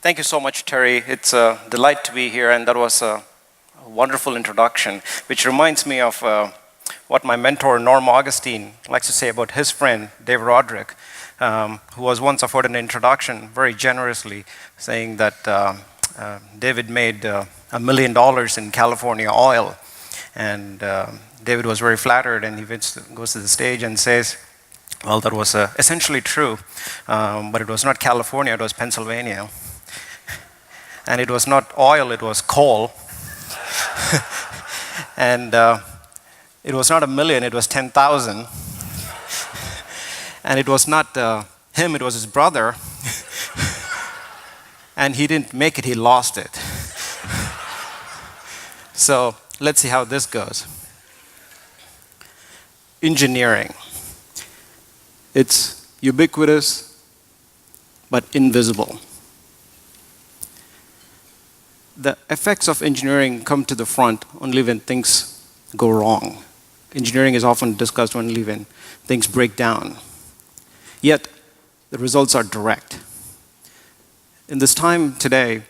Thank you so much, Terry. It's a delight to be here, and that was a wonderful introduction, which reminds me of what my mentor, Norm Augustine, likes to say about his friend, Dave Roderick, who was once offered an introduction very generously, saying that David made $1 million in California oil. And David was very flattered, and he goes to the stage and says, well, that was essentially true, but it was not California, it was Pennsylvania. And it was not oil, it was coal. And it was not 1 million, it was 10,000. And it was not him, it was his brother. And he didn't make it, he lost it. So let's see how this goes. Engineering. It's ubiquitous, but invisible. The effects of engineering come to the front only when things go wrong. Engineering is often discussed only when things break down. Yet, the results are direct. In this time today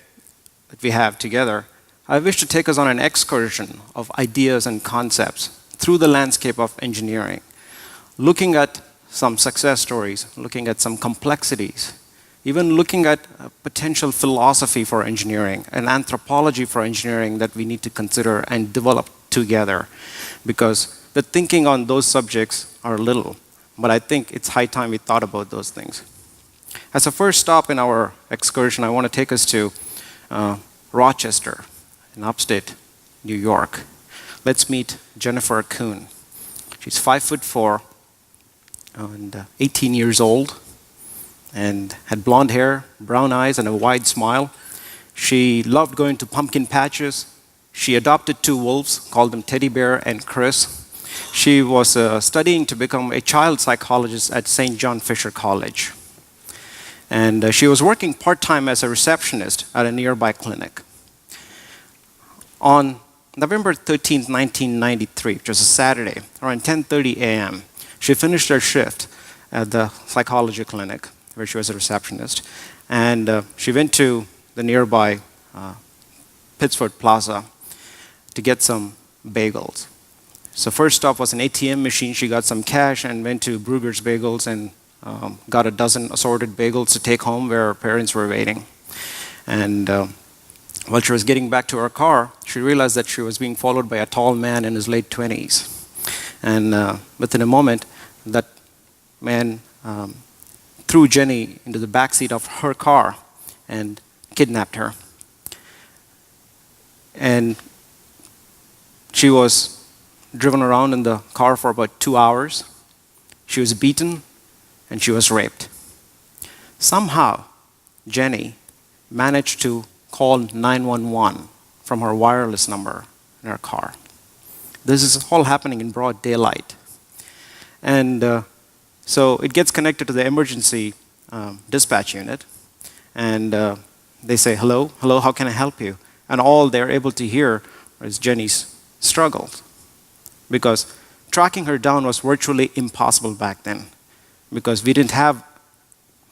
that we have together, I wish to take us on an excursion of ideas and concepts through the landscape of engineering, looking at some success stories, looking at some complexities, even looking at a potential philosophy for engineering, an anthropology for engineering that we need to consider and develop together. Because the thinking on those subjects are little, but I think it's high time we thought about those things. As a first stop in our excursion, I want to take us to Rochester in upstate New York. Let's meet Jennifer Kuhn. She's 5'4" and 18 years old, and had blonde hair, brown eyes, and a wide smile. She loved going to pumpkin patches. She adopted 2 wolves, called them Teddy Bear and Chris. She was studying to become a child psychologist at St. John Fisher College. And she was working part-time as a receptionist at a nearby clinic. On November 13, 1993, which was a Saturday, around 10:30 a.m., she finished her shift at the psychology clinic, where she was a receptionist, and she went to the nearby Pittsford Plaza to get some bagels. So first stop was an ATM machine. She got some cash and went to Brugger's Bagels and got a dozen assorted bagels to take home where her parents were waiting. And while she was getting back to her car, she realized that she was being followed by a tall man in his late 20s. And within a moment, that man threw Jenny into the backseat of her car and kidnapped her. And she was driven around in the car for about 2 hours. She was beaten and she was raped. Somehow, Jenny managed to call 911 from her wireless number in her car. This is all happening in broad daylight. And so it gets connected to the emergency dispatch unit, and they say, hello, how can I help you? And all they're able to hear is Jenny's struggles, because tracking her down was virtually impossible back then, because we didn't have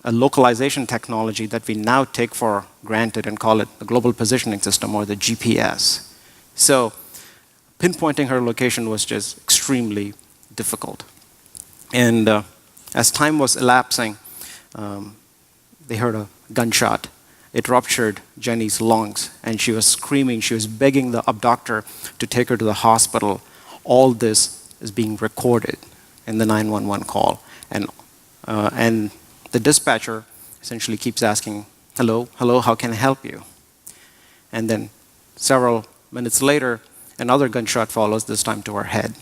a localization technology that we now take for granted and call it the Global Positioning System, or the GPS. So pinpointing her location was just extremely difficult. And as time was elapsing, they heard a gunshot. It ruptured Jenny's lungs, and she was screaming. She was begging the abductor to take her to the hospital. All this is being recorded in the 911 call. And the dispatcher essentially keeps asking, hello, how can I help you? And then several minutes later, another gunshot follows, this time to her head.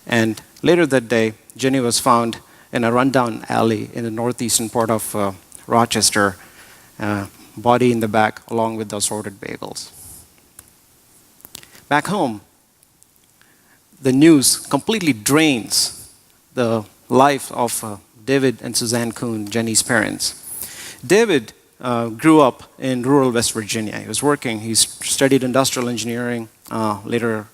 And later that day, Jenny was found in a rundown alley in the northeastern part of Rochester, body in the back, along with the assorted bagels. Back home, the news completely drains the life of David and Suzanne Kuhn, Jenny's parents. David grew up in rural West Virginia. He was working. He studied industrial engineering later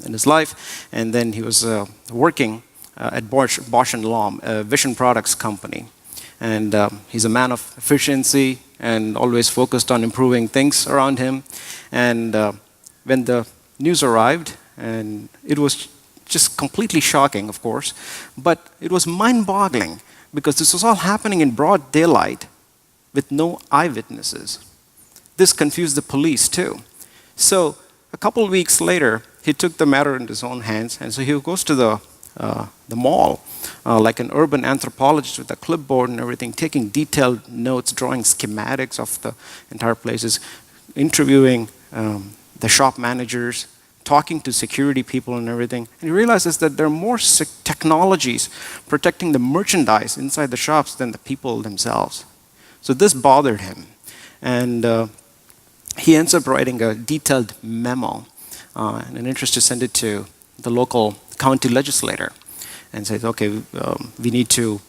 in his life, and then he was working at Bosch & Lomb, a vision products company. And he's a man of efficiency, and always focused on improving things around him. And when the news arrived, and it was just completely shocking, of course, but it was mind-boggling because this was all happening in broad daylight with no eyewitnesses. This confused the police too. So a couple weeks later, he took the matter into his own hands, and so he goes to the mall, like an urban anthropologist with a clipboard and everything, taking detailed notes, drawing schematics of the entire places, interviewing the shop managers, talking to security people and everything. And he realizes that there are more technologies protecting the merchandise inside the shops than the people themselves. So this bothered him. And he ends up writing a detailed memo in an interest to send it to the local county legislator and says, okay, we need to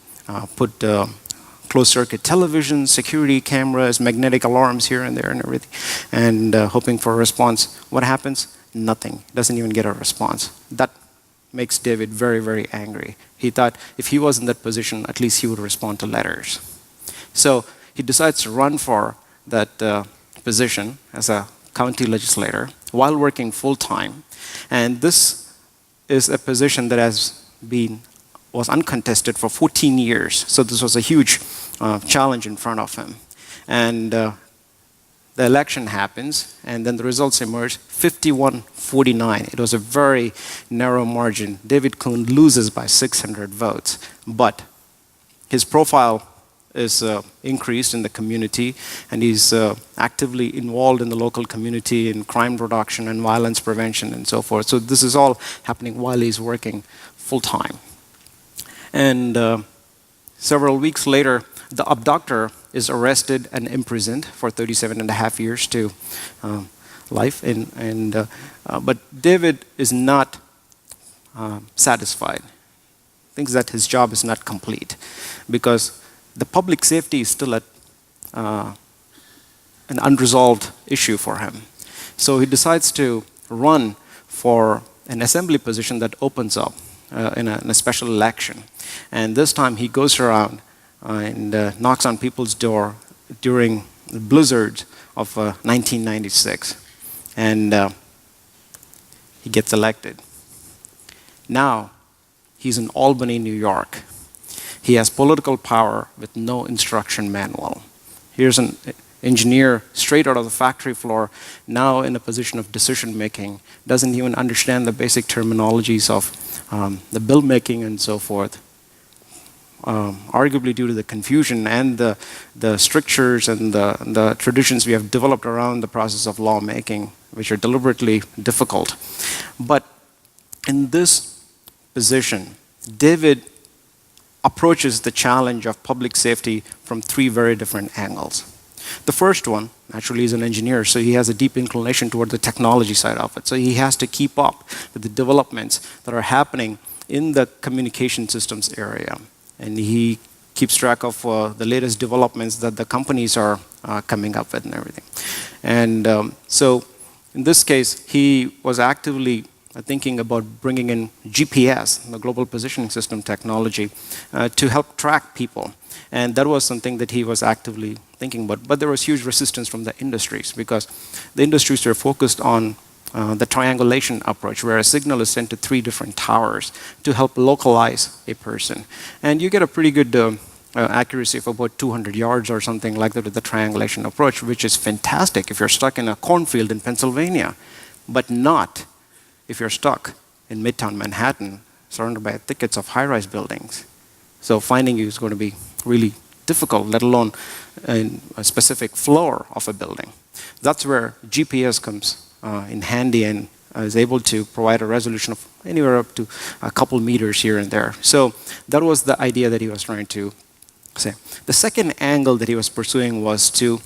put closed-circuit television, security cameras, magnetic alarms here and there and everything, and hoping for a response. What happens? Nothing. Doesn't even get a response. That makes David very, very angry. He thought if he was in that position, at least he would respond to letters. So he decides to run for that position as a county legislator while working full-time. And this is a position that was uncontested for 14 years. So this was a huge challenge in front of him. And the election happens, and then the results emerge, 51-49. It was a very narrow margin. David Kuhn loses by 600 votes, but his profile is increased in the community, and he's actively involved in the local community in crime reduction and violence prevention and so forth. So this is all happening while he's working full-time. And several weeks later, the abductor is arrested and imprisoned for 37.5 years to life. But David is not satisfied. Thinks that his job is not complete because the public safety is still an unresolved issue for him. So he decides to run for an assembly position that opens up in a special election. And this time he goes around and knocks on people's door during the blizzard of 1996. And he gets elected. Now, he's in Albany, New York. He has political power with no instruction manual. Here's an engineer straight out of the factory floor, now in a position of decision making, doesn't even understand the basic terminologies of the bill making and so forth. Arguably due to the confusion and the strictures and the traditions we have developed around the process of lawmaking, which are deliberately difficult. But in this position, David approaches the challenge of public safety from 3 very different angles. The first one, naturally, is an engineer, so he has a deep inclination toward the technology side of it. So he has to keep up with the developments that are happening in the communication systems area. And he keeps track of the latest developments that the companies are coming up with and everything. And so in this case, he was actively thinking about bringing in GPS, the Global Positioning System technology, to help track people. And that was something that he was actively thinking about. But there was huge resistance from the industries because the industries were focused on the triangulation approach, where a signal is sent to 3 different towers to help localize a person. And you get a pretty good accuracy of about 200 yards or something like that with the triangulation approach, which is fantastic if you're stuck in a cornfield in Pennsylvania, but not if you're stuck in Midtown Manhattan, surrounded by thickets of high-rise buildings. So finding you is going to be really difficult, let alone in a specific floor of a building. That's where GPS comes in handy and is able to provide a resolution of anywhere up to a couple meters here and there. So that was the idea that he was trying to say. The second angle that he was pursuing was to,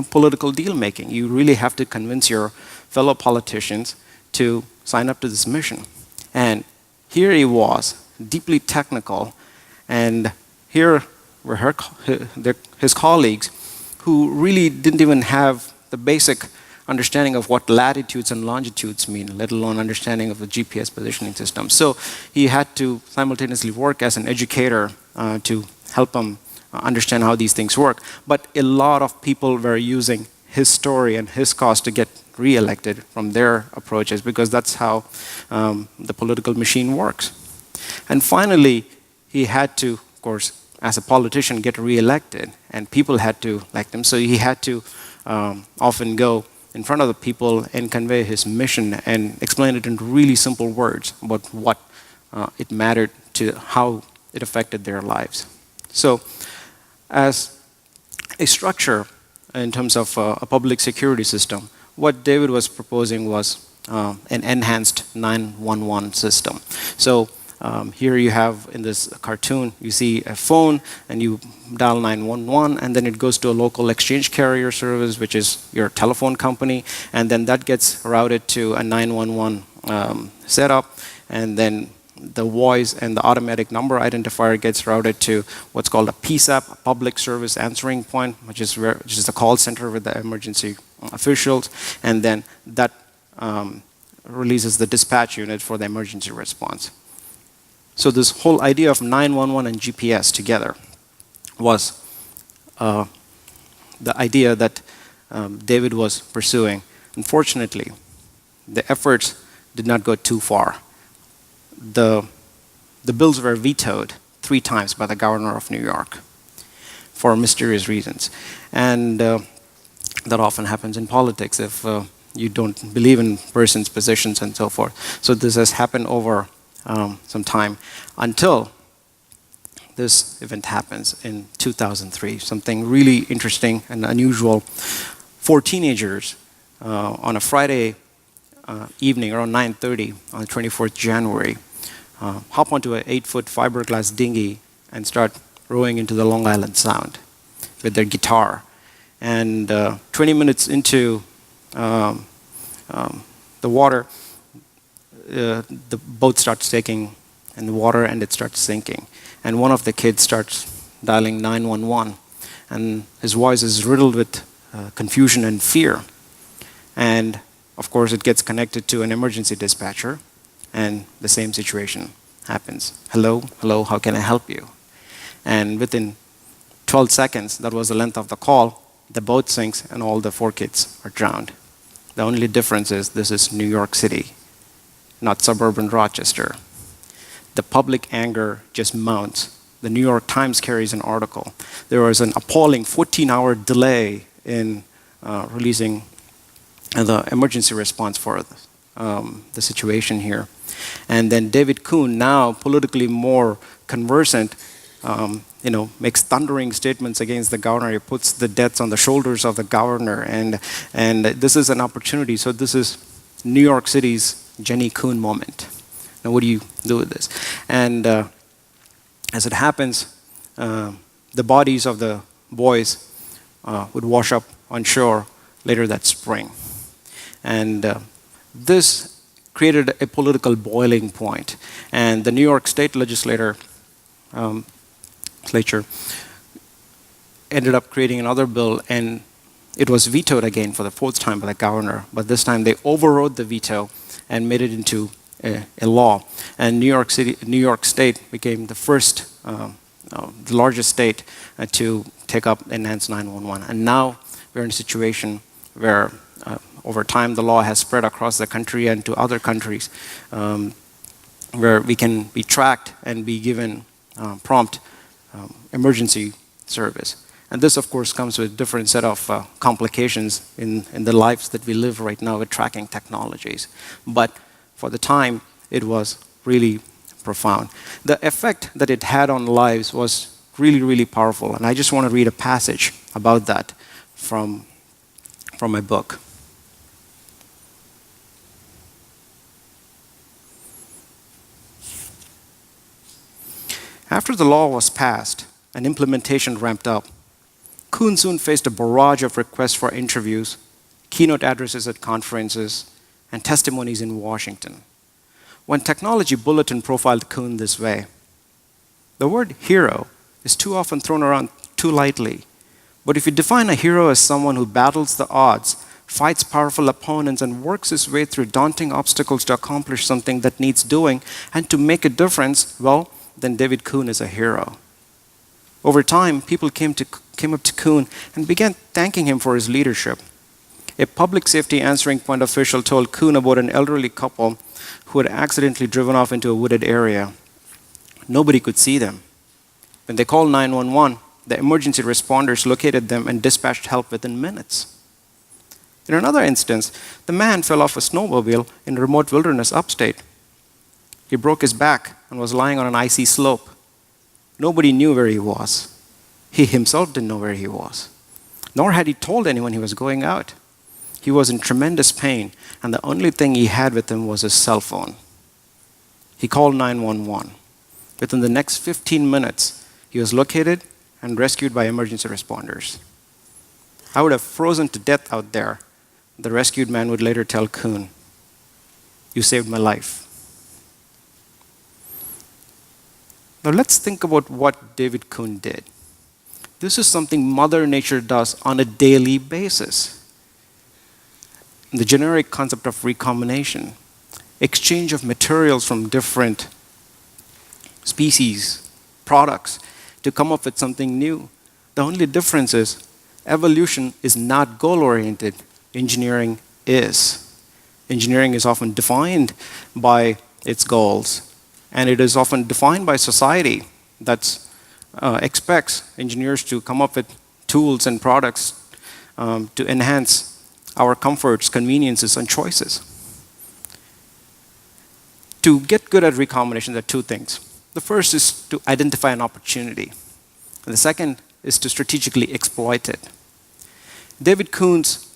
political deal making. You really have to convince your fellow politicians to sign up to this mission. And here he was, deeply technical, and here were his colleagues who really didn't even have the basic understanding of what latitudes and longitudes mean, let alone understanding of the GPS positioning system. So he had to simultaneously work as an educator to help them understand how these things work. But a lot of people were using his story and his cause to get reelected from their approaches, because that's how the political machine works. And finally, he had to, of course, as a politician, get reelected, and people had to elect him. So he had to often go in front of the people and convey his mission and explain it in really simple words about what it mattered to how it affected their lives. So as a structure in terms of a public security system, what David was proposing was an enhanced 911 system. So here you have in this cartoon, you see a phone and you dial 911, and then it goes to a local exchange carrier service, which is your telephone company, and then that gets routed to a 911 setup, and then the voice and the automatic number identifier gets routed to what's called a PSAP, a public service answering point, which is the call center with the emergency officials, and then that releases the dispatch unit for the emergency response. So this whole idea of 911 and GPS together was the idea that David was pursuing. Unfortunately, the efforts did not go too far. The bills were vetoed 3 times by the governor of New York for mysterious reasons. And that often happens in politics if you don't believe in persons' positions and so forth. So this has happened over some time until this event happens in 2003. Something really interesting and unusual. 4 teenagers on a Friday evening around 9:30 on the 24th January hop onto an 8-foot fiberglass dinghy and start rowing into the Long Island Sound with their guitar. And 20 minutes into the water, the boat starts taking in the water and it starts sinking. And one of the kids starts dialing 911, and his voice is riddled with confusion and fear. And of course, it gets connected to an emergency dispatcher, and the same situation happens. Hello, hello, how can I help you? And within 12 seconds, that was the length of the call, the boat sinks and all the 4 kids are drowned. The only difference is this is New York City, not suburban Rochester. The public anger just mounts. The New York Times carries an article. There was an appalling 14-hour delay in releasing the emergency response for the situation here. And then David Kuhn, now politically more conversant, makes thundering statements against the governor. He puts the debts on the shoulders of the governor, and this is an opportunity. So this is New York City's Jenny Kuhn moment. Now, what do you do with this? And as it happens, the bodies of the boys would wash up on shore later that spring. And this created a political boiling point. And the New York State legislature ended up creating another bill, and it was vetoed again for the 4th time by the governor. But this time they overrode the veto and made it into a law. And New York State became the first, the largest state to take up enhanced 911. And now we're in a situation where over time the law has spread across the country and to other countries, where we can be tracked and be given prompt emergency service. And this, of course, comes with a different set of complications in the lives that we live right now with tracking technologies. But for the time, it was really profound. The effect that it had on lives was really, really powerful. And I just want to read a passage about that from my book. After the law was passed and implementation ramped up, Kuhn soon faced a barrage of requests for interviews, keynote addresses at conferences, and testimonies in Washington. When Technology Bulletin profiled Kuhn this way, the word hero is too often thrown around too lightly. But if you define a hero as someone who battles the odds, fights powerful opponents, and works his way through daunting obstacles to accomplish something that needs doing and to make a difference, well, then David Kuhn is a hero. Over time, people came up to Kuhn and began thanking him for his leadership. A public safety answering point official told Kuhn about an elderly couple who had accidentally driven off into a wooded area. Nobody could see them. When they called 911, the emergency responders located them and dispatched help within minutes. In another instance, the man fell off a snowmobile in a remote wilderness upstate. He broke his back and was lying on an icy slope. Nobody knew where he was. He himself didn't know where he was, nor had he told anyone he was going out. He was in tremendous pain, and the only thing he had with him was his cell phone. He called 911. Within the next 15 minutes, he was located and rescued by emergency responders. I would have frozen to death out there. The rescued man would later tell Kuhn, "You saved my life." Now let's think about what David Kuhn did. This is something Mother Nature does on a daily basis. The generic concept of recombination, exchange of materials from different species, products, to come up with something new. The only difference is evolution is not goal-oriented. Engineering is. Engineering is often defined by its goals, and it is often defined by society that expects engineers to come up with tools and products to enhance our comforts, conveniences, and choices. To get good at recombination, there are two things. The first is to identify an opportunity, and the second is to strategically exploit it. David Kuhn's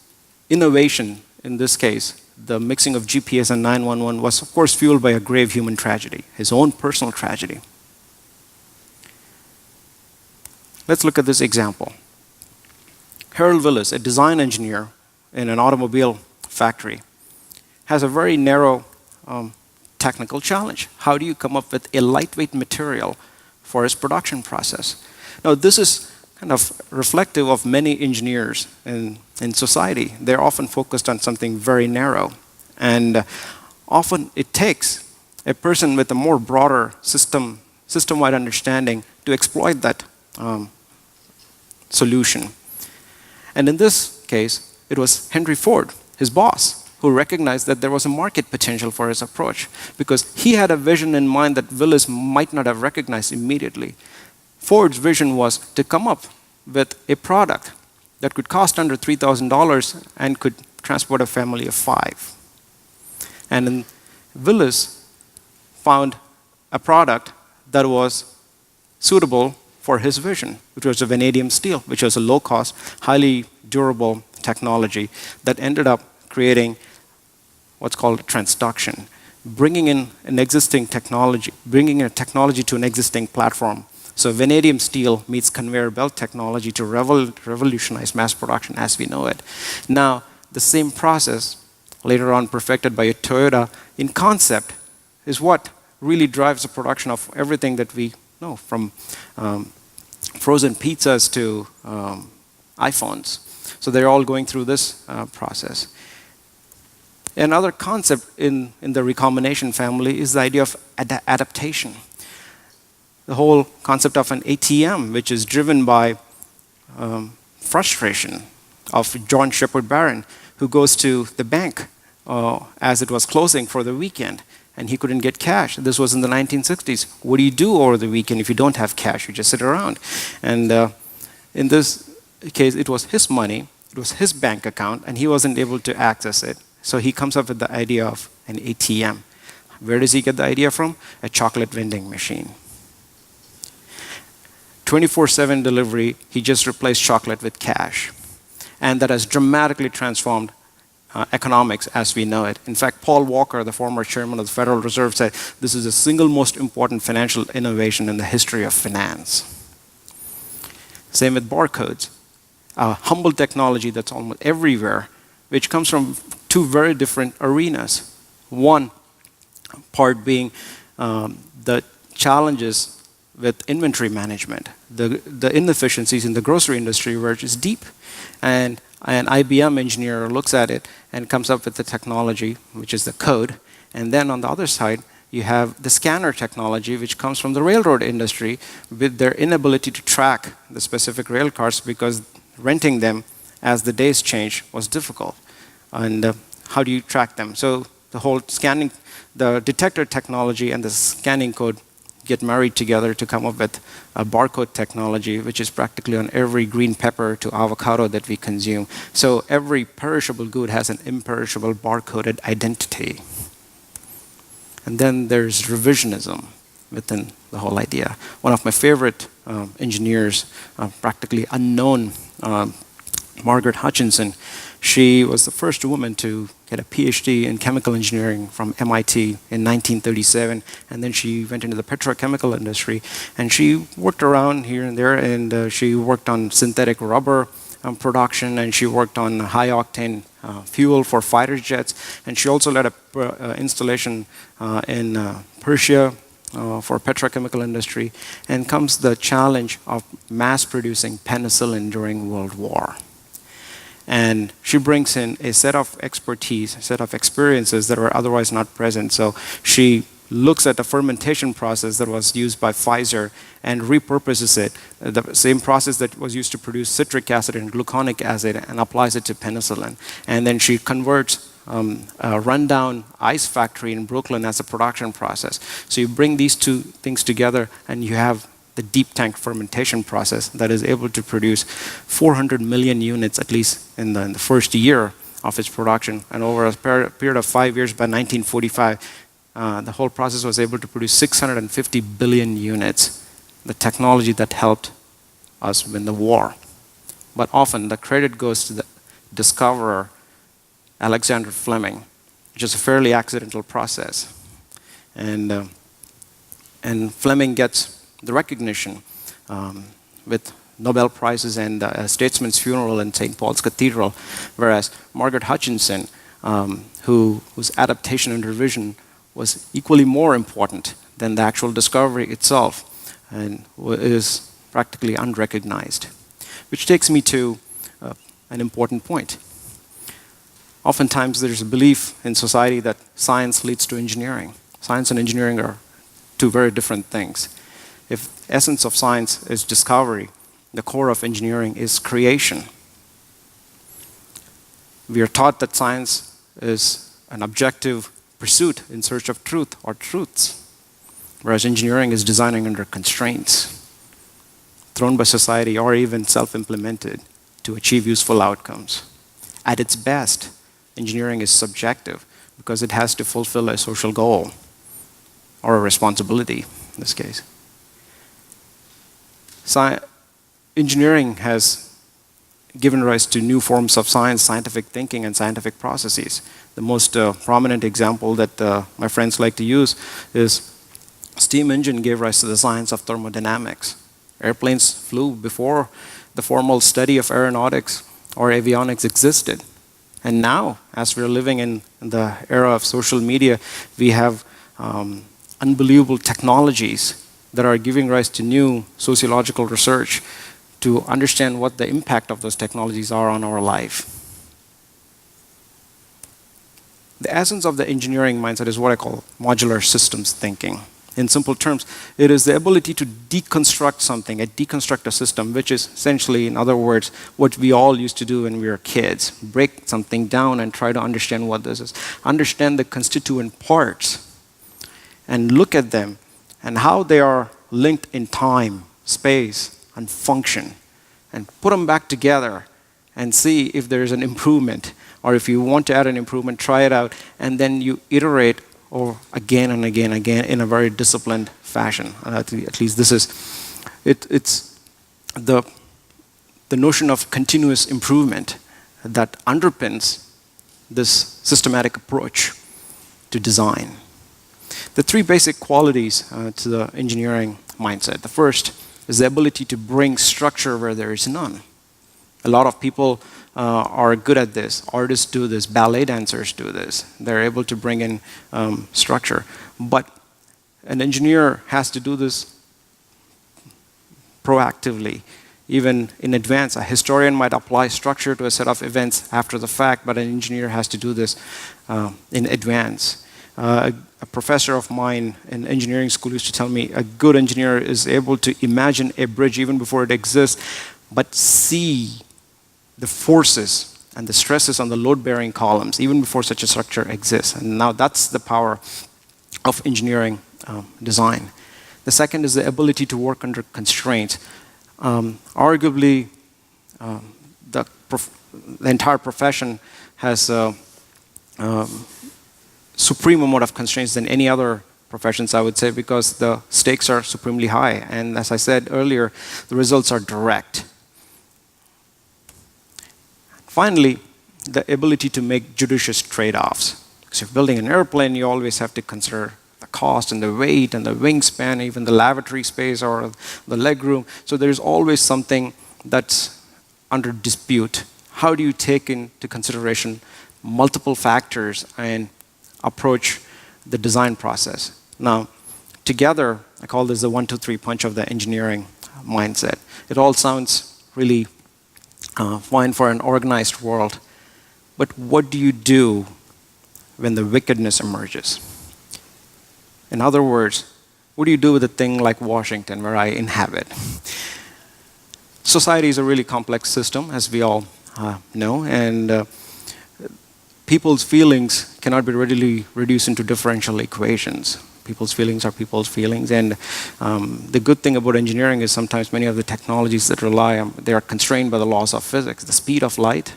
innovation, in this case, the mixing of GPS and 911, was of course fueled by a grave human tragedy, his own personal tragedy. Let's look at this example. Harold Willis, a design engineer in an automobile factory, has a very narrow technical challenge. How do you come up with a lightweight material for his production process? Now, this is kind of reflective of many engineers in society. They're often focused on something very narrow. And often it takes a person with a more broader system-wide understanding to exploit that solution. And in this case, it was Henry Ford, his boss, who recognized that there was a market potential for his approach, because he had a vision in mind that Willis might not have recognized immediately. Ford's vision was to come up with a product that could cost under $3,000 and could transport a family of 5. And then Willis found a product that was suitable for his vision, which was a vanadium steel, which was a low-cost, highly durable technology that ended up creating what's called transduction, bringing in an existing technology, bringing a technology to an existing platform. So vanadium steel meets conveyor belt technology to revolutionize mass production as we know it. Now, the same process, later on perfected by Toyota in concept, is what really drives the production of everything that we know, from frozen pizzas to iPhones. So they're all going through this process. Another concept in the recombination family is the idea of adaptation. The whole concept of an ATM, which is driven by frustration of John Shepard Barron, who goes to the bank as it was closing for the weekend, and he couldn't get cash. This was in the 1960s. What do you do over the weekend if you don't have cash? You just sit around. And in this case, it was his money, it was his bank account, and he wasn't able to access it. So he comes up with the idea of an ATM. Where does he get the idea from? A chocolate vending machine. 24/7 delivery, he just replaced chocolate with cash. And that has dramatically transformed economics as we know it. In fact, Paul Walker, the former chairman of the Federal Reserve, said this is the single most important financial innovation in the history of finance. Same with barcodes, a humble technology that's almost everywhere, which comes from two very different arenas. One part being the challenges with inventory management, the inefficiencies in the grocery industry where it is deep. And an IBM engineer looks at it and comes up with the technology, which is the code. And then on the other side, you have the scanner technology, which comes from the railroad industry with their inability to track the specific rail cars because renting them as the days change was difficult. And how do you track them? So the whole scanning, the detector technology and the scanning code get married together to come up with a barcode technology, which is practically on every green pepper to avocado that we consume. So every perishable good has an imperishable barcoded identity. And then there's revisionism within the whole idea. One of my favorite engineers, practically unknown, Margaret Hutchinson, she was the first woman to get a PhD in chemical engineering from MIT in 1937, and then she went into the petrochemical industry, and she worked around here and there, and she worked on synthetic rubber production, and she worked on high-octane fuel for fighter jets, and she also led a installation in Persia for petrochemical industry, and comes the challenge of mass-producing penicillin during World War. And she brings in a set of expertise, a set of experiences that were otherwise not present. So she looks at the fermentation process that was used by Pfizer and repurposes it, the same process that was used to produce citric acid and gluconic acid, and applies it to penicillin. And then she converts a rundown ice factory in Brooklyn as a production process. So you bring these two things together and you have the deep tank fermentation process that is able to produce 400 million units, at least in the first year of its production. And over a period of 5 years, by 1945, the whole process was able to produce 650 billion units, the technology that helped us win the war. But often the credit goes to the discoverer, Alexander Fleming, which is a fairly accidental process. And Fleming gets the recognition with Nobel Prizes and a statesman's funeral in St. Paul's Cathedral, whereas Margaret Hutchinson, whose adaptation and revision was equally more important than the actual discovery itself, and is practically unrecognized. Which takes me to an important point. Oftentimes there's a belief in society that science leads to engineering. Science and engineering are two very different things. If the essence of science is discovery, the core of engineering is creation. We are taught that science is an objective pursuit in search of truth or truths, whereas engineering is designing under constraints thrown by society or even self-implemented to achieve useful outcomes. At its best, engineering is subjective because it has to fulfill a social goal or a responsibility in this case. Engineering has given rise to new forms of science, scientific thinking, and scientific processes. The most prominent example that my friends like to use is steam engine gave rise to the science of thermodynamics. Airplanes flew before the formal study of aeronautics or avionics existed. And now, as we're living in the era of social media, we have unbelievable technologies that are giving rise to new sociological research to understand what the impact of those technologies are on our life. The essence of the engineering mindset is what I call modular systems thinking. In simple terms, it is the ability to deconstruct something, deconstruct a system, which is essentially, in other words, what we all used to do when we were kids. Break something down and try to understand what this is. Understand the constituent parts and look at them and how they are linked in time, space, and function, and put them back together and see if there is an improvement, or if you want to add an improvement, try it out, and then you iterate over again and again and again in a very disciplined fashion. At least this is, it's the notion of continuous improvement that underpins this systematic approach to design. The three basic qualities to the engineering mindset. The first is the ability to bring structure where there is none. A lot of people are good at this. Artists do this. Ballet dancers do this. They're able to bring in structure. But an engineer has to do this proactively, even in advance. A historian might apply structure to a set of events after the fact, but an engineer has to do this in advance. A professor of mine in engineering school used to tell me a good engineer is able to imagine a bridge even before it exists, but see the forces and the stresses on the load-bearing columns even before such a structure exists. And now that's the power of engineering design. The second is the ability to work under constraints. Arguably, the entire profession has a supreme amount of constraints than any other professions, I would say, because the stakes are supremely high. And as I said earlier, the results are direct. Finally, the ability to make judicious trade-offs. Because if you're building an airplane, you always have to consider the cost and the weight and the wingspan, even the lavatory space or the leg room. So there's always something that's under dispute. How do you take into consideration multiple factors and approach the design process? Now, together, I call this the 1, 2, 3 punch of the engineering mindset. It all sounds really fine for an organized world, but what do you do when the wickedness emerges? In other words, what do you do with a thing like Washington, where I inhabit? Society is a really complex system, as we all know, and people's feelings cannot be readily reduced into differential equations. People's feelings are people's feelings, and the good thing about engineering is sometimes many of the technologies that rely on, they are constrained by the laws of physics. The speed of light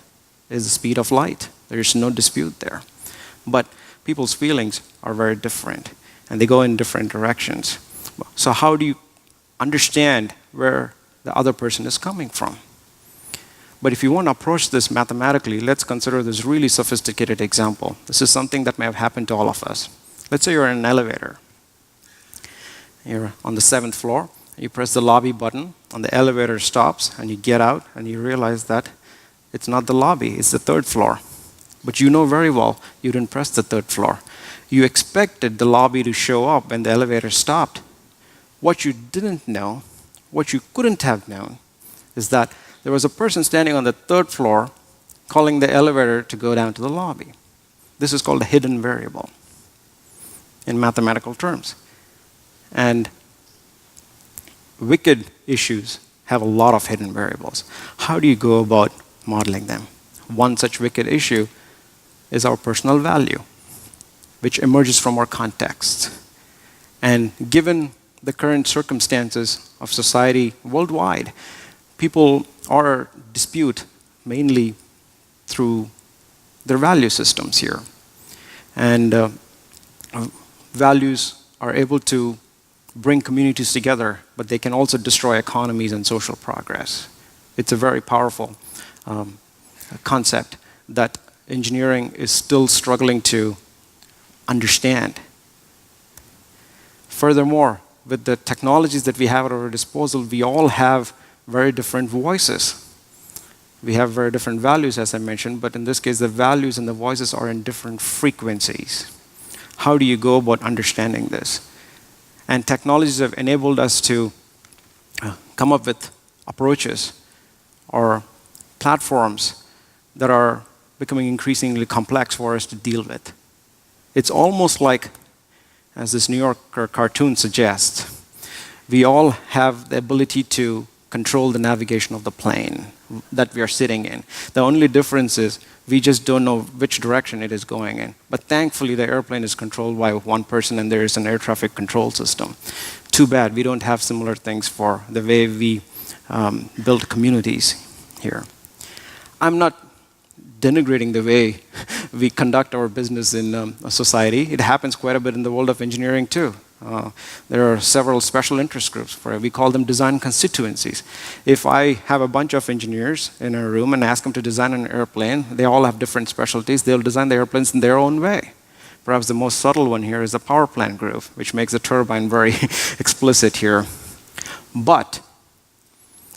is the speed of light. There is no dispute there. But people's feelings are very different, and they go in different directions. So how do you understand where the other person is coming from? But if you want to approach this mathematically, let's consider this really sophisticated example. This is something that may have happened to all of us. Let's say you're in an elevator. You're on the 7th floor. You press the lobby button, and the elevator stops, and you get out, and you realize that it's not the lobby, it's the 3rd floor. But you know very well you didn't press the 3rd floor. You expected the lobby to show up when the elevator stopped. What you didn't know, what you couldn't have known, is that there was a person standing on the 3rd floor calling the elevator to go down to the lobby. This is called a hidden variable in mathematical terms. And wicked issues have a lot of hidden variables. How do you go about modeling them? One such wicked issue is our personal value, which emerges from our context. And given the current circumstances of society worldwide, people are dispute mainly through their value systems here. And values are able to bring communities together, but they can also destroy economies and social progress. It's a very powerful concept that engineering is still struggling to understand. Furthermore, with the technologies that we have at our disposal, we all have very different voices. We have very different values, as I mentioned, but in this case, the values and the voices are in different frequencies. How do you go about understanding this? And technologies have enabled us to come up with approaches or platforms that are becoming increasingly complex for us to deal with. It's almost like, as this New Yorker cartoon suggests, we all have the ability to control the navigation of the plane that we are sitting in. The only difference is we just don't know which direction it is going in. But thankfully, the airplane is controlled by one person, and there is an air traffic control system. Too bad we don't have similar things for the way we build communities here. I'm not denigrating the way we conduct our business in society. It happens quite a bit in the world of engineering too. There are several special interest groups for it. We call them design constituencies. If I have a bunch of engineers in a room and ask them to design an airplane, they all have different specialties. They'll design the airplanes in their own way. Perhaps the most subtle one here is the power plant group, which makes the turbine very explicit here. But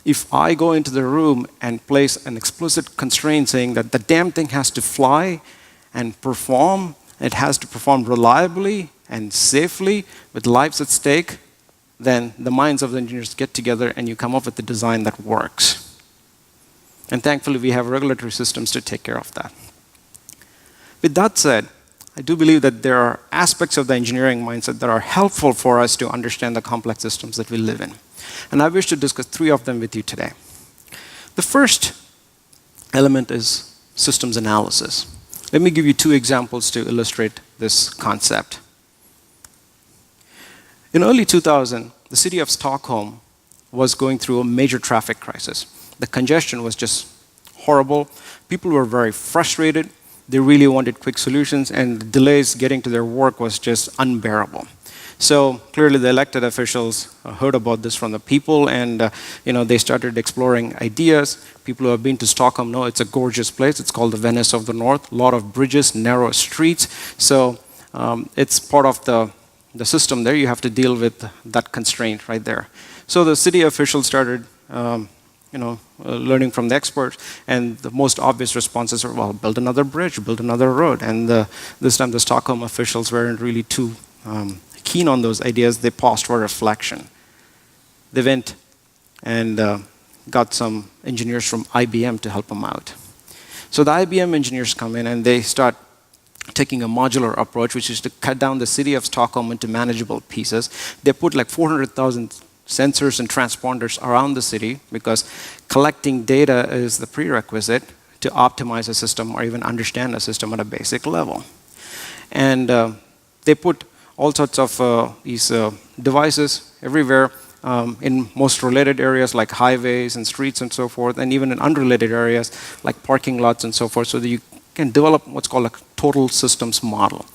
if I go into the room and place an explicit constraint saying that the damn thing has to fly and perform, it has to perform reliably and safely with lives at stake, then the minds of the engineers get together and you come up with a design that works. And thankfully, we have regulatory systems to take care of that. With that said, I do believe that there are aspects of the engineering mindset that are helpful for us to understand the complex systems that we live in. And I wish to discuss 3 of them with you today. The first element is systems analysis. Let me give you 2 examples to illustrate this concept. In early 2000, the city of Stockholm was going through a major traffic crisis. The congestion was just horrible. People were very frustrated. They really wanted quick solutions, and the delays getting to their work was just unbearable. So clearly the elected officials heard about this from the people, and they started exploring ideas. People who have been to Stockholm know it's a gorgeous place. It's called the Venice of the North. A lot of bridges, narrow streets. So it's part of the system there. You have to deal with that constraint right there. So the city officials started learning from the experts, and the most obvious responses are, well, build another bridge, build another road. And this time the Stockholm officials weren't really too keen on those ideas. They paused for reflection. They went and got some engineers from IBM to help them out. So the IBM engineers come in and they start taking a modular approach, which is to cut down the city of Stockholm into manageable pieces. They put like 400,000 sensors and transponders around the city, because collecting data is the prerequisite to optimize a system or even understand a system at a basic level. And they put all sorts of these devices everywhere in most related areas like highways and streets and so forth, and even in unrelated areas like parking lots and so forth, so that you can develop what's called a total systems model.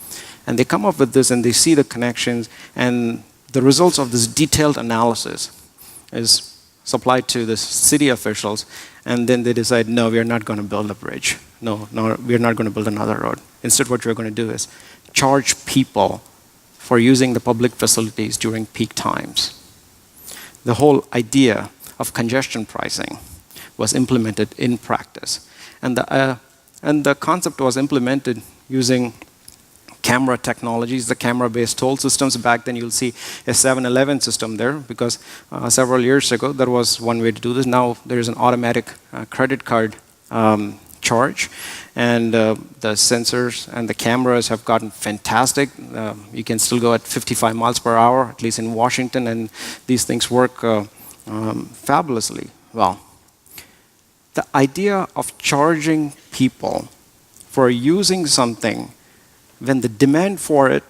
And they come up with this and they see the connections, and the results of this detailed analysis is supplied to the city officials, and then they decide, no, we are not going to build a bridge. No, we are not going to build another road. Instead, what we're going to do is charge people for using the public facilities during peak times. The whole idea of congestion pricing was implemented in practice. And the concept was implemented using camera technologies, the camera-based toll systems. Back then, you'll see a 7-Eleven system there, because several years ago, there was one way to do this. Now, there is an automatic credit card charge, and the sensors and the cameras have gotten fantastic. You can still go at 55 miles per hour, at least in Washington, and these things work fabulously well. The idea of charging people for using something when the demand for it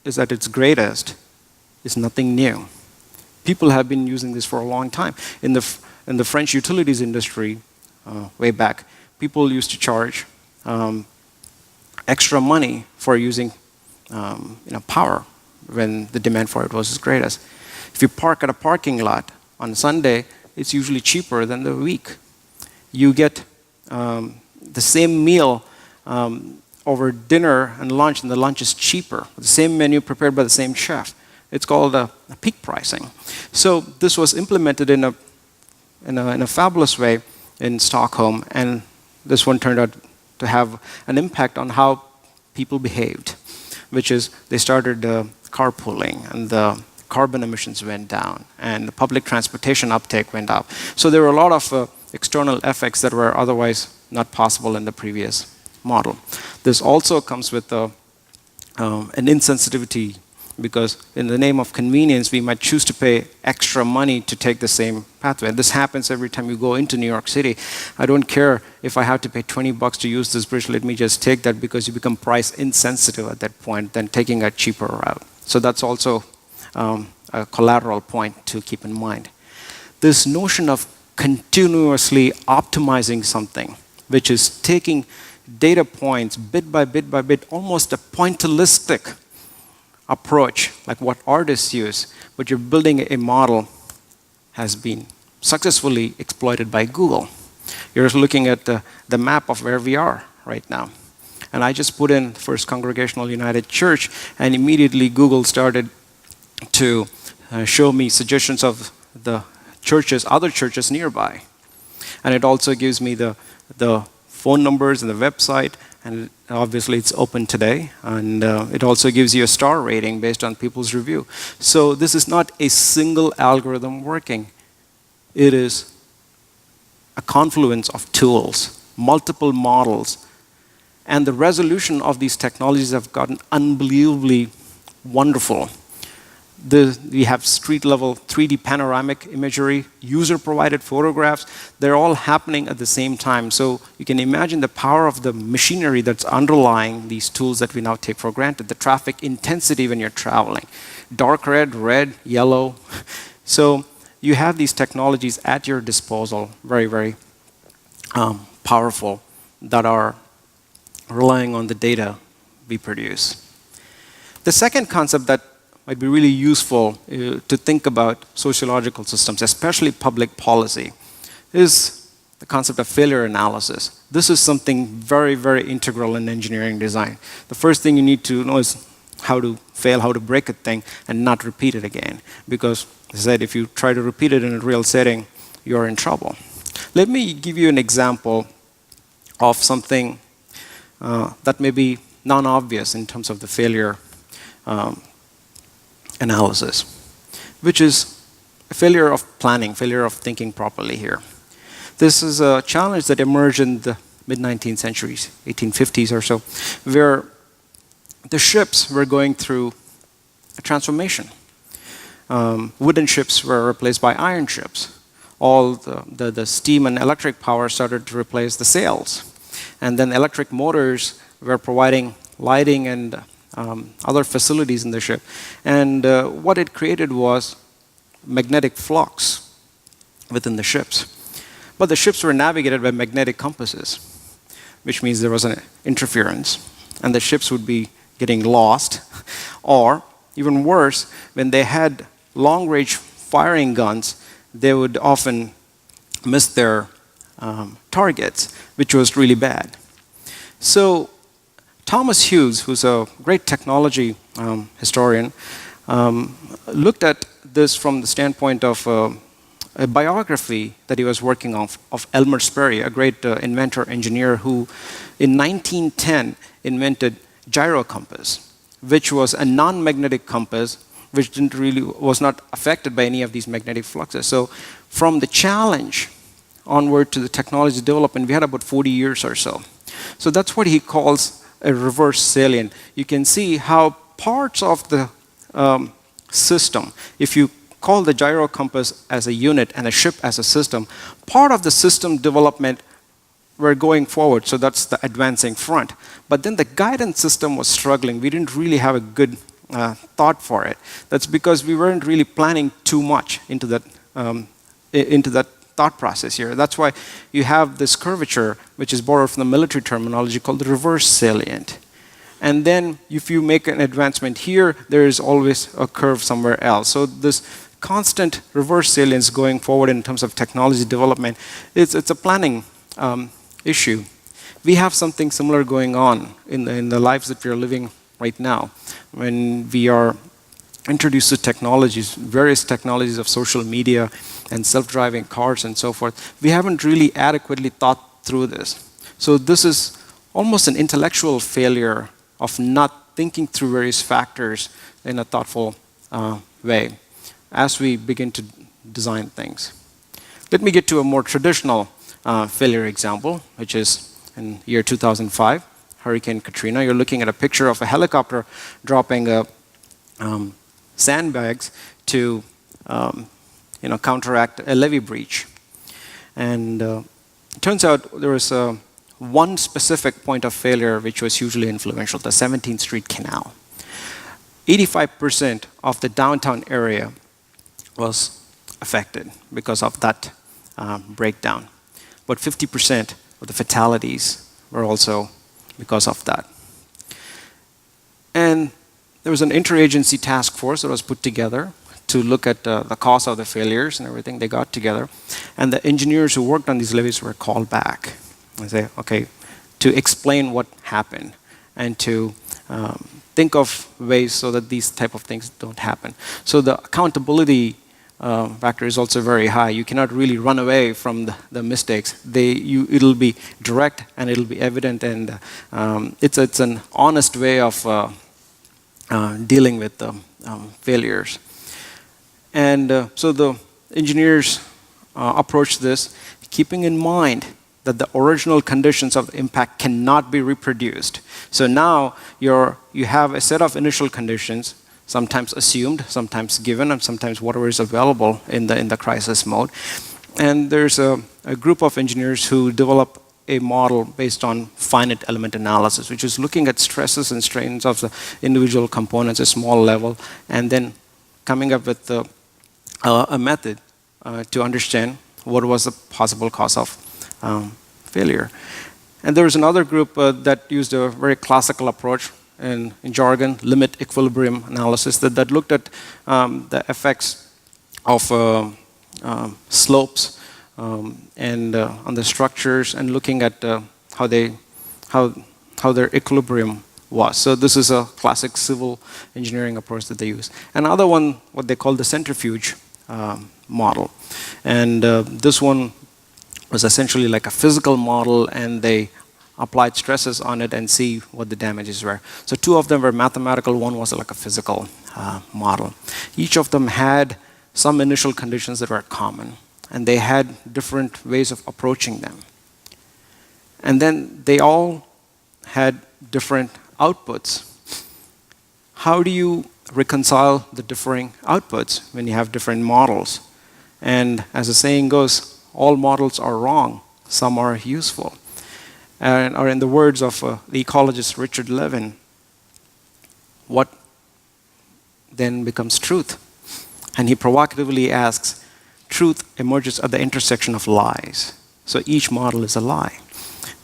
is at its greatest is nothing new. People have been using this for a long time. In the French utilities industry, way back, people used to charge extra money for using power when the demand for it was its greatest. If you park at a parking lot on Sunday, it's usually cheaper than the week. You get the same meal over dinner and lunch, and the lunch is cheaper. The same menu prepared by the same chef. It's called a peak pricing. So this was implemented in a fabulous way in Stockholm, and this one turned out to have an impact on how people behaved, which is they started carpooling, and the carbon emissions went down, and the public transportation uptake went up. So there were a lot of external effects that were otherwise not possible in the previous model. This also comes with an insensitivity, because in the name of convenience, we might choose to pay extra money to take the same pathway. This happens every time you go into New York City. I don't care if I have to pay $20 to use this bridge, let me just take that, because you become price insensitive at that point than taking a cheaper route. So that's also a collateral point to keep in mind. This notion of continuously optimizing something, which is taking data points bit by bit by bit, almost a pointillistic approach, like what artists use, but you're building a model, has been successfully exploited by Google. You're looking at the map of where we are right now. And I just put in First Congregational United Church, and immediately Google started to show me suggestions of the churches, other churches nearby. And it also gives me the phone numbers and the website, and obviously it's open today, and it also gives you a star rating based on people's review. So this is not a single algorithm working. It is a confluence of tools, multiple models, And the resolution of these technologies have gotten unbelievably wonderful. We have street-level 3D panoramic imagery, user-provided photographs. They're all happening at the same time. So you can imagine the power of the machinery that's underlying these tools that we now take for granted. The traffic intensity when you're traveling. Dark red, yellow. So you have these technologies at your disposal, very, very powerful, that are relying on the data we produce. The second concept that might be really useful to think about sociological systems, especially public policy, is the concept of failure analysis. This is something very, very integral in engineering design. The first thing you need to know is how to fail, how to break a thing, and not repeat it again. Because, as I said, if you try to repeat it in a real setting, you're in trouble. Let me give you an example of something that may be non-obvious in terms of the failure analysis, which is a failure of planning, failure of thinking properly here. This is a challenge that emerged in the mid-19th centuries, 1850s or so, where the ships were going through a transformation. Wooden ships were replaced by iron ships. All the steam and electric power started to replace the sails. And then electric motors were providing lighting and other facilities in the ship. And what it created was magnetic flux within the ships. But the ships were navigated by magnetic compasses, which means there was an interference. And the ships would be getting lost. Or, even worse, when they had long-range firing guns, they would often miss their targets, which was really bad. So Thomas Hughes, who's a great technology historian, looked at this from the standpoint of a biography that he was working on of Elmer Sperry, a great inventor, engineer, who in 1910 invented gyro compass, which was a non-magnetic compass which was not affected by any of these magnetic fluxes. So from the challenge onward to the technology development, we had about 40 years or so. So that's what he calls a reverse salient. You can see how parts of the system, if you call the gyro compass as a unit and a ship as a system, part of the system development were going forward, so that's the advancing front. But then the guidance system was struggling. We didn't really have a good thought for it. That's because we weren't really planning too much into that thought process here. That's why you have this curvature, which is borrowed from the military terminology called the reverse salient. And then if you make an advancement here, there is always a curve somewhere else. So this constant reverse salience going forward in terms of technology development, it's a planning issue. We have something similar going on in the lives that we are living right now, when we are introduced to technologies, various technologies of social media and self-driving cars and so forth. We haven't really adequately thought through this. So this is almost an intellectual failure of not thinking through various factors in a thoughtful way as we begin to design things. Let me get to a more traditional failure example, which is in year 2005, Hurricane Katrina. You're looking at a picture of a helicopter dropping sandbags to counteract a levee breach. And it turns out there was one specific point of failure which was hugely influential, the 17th Street Canal. 85% of the downtown area was affected because of that breakdown. But 50% of the fatalities were also because of that. And there was an interagency task force that was put together to look at the cause of the failures and everything. They got together. And the engineers who worked on these levees were called back and say, okay, to explain what happened and to think of ways so that these type of things don't happen. So the accountability factor is also very high. You cannot really run away from the mistakes. It'll be direct and it'll be evident, and it's an honest way of dealing with failures. And so the engineers approached this, keeping in mind that the original conditions of impact cannot be reproduced. So now you have a set of initial conditions, sometimes assumed, sometimes given, and sometimes whatever is available in the crisis mode. And there's a group of engineers who develop a model based on finite element analysis, which is looking at stresses and strains of the individual components at a small level, and then coming up with a method to understand what was the possible cause of failure. And there was another group that used a very classical approach in jargon, limit equilibrium analysis, that looked at the effects of slopes and on the structures, and looking at how their equilibrium was. So this is a classic civil engineering approach that they use. Another one, what they call the centrifuge model. And this one was essentially like a physical model, and they applied stresses on it and see what the damages were. So two of them were mathematical, one was like a physical model. Each of them had some initial conditions that were common, and they had different ways of approaching them. And then they all had different outputs. How do you reconcile the differing outputs when you have different models? And as the saying goes, all models are wrong, some are useful. And, or in the words of the ecologist Richard Levin, what then becomes truth? And he provocatively asks, truth emerges at the intersection of lies. So each model is a lie.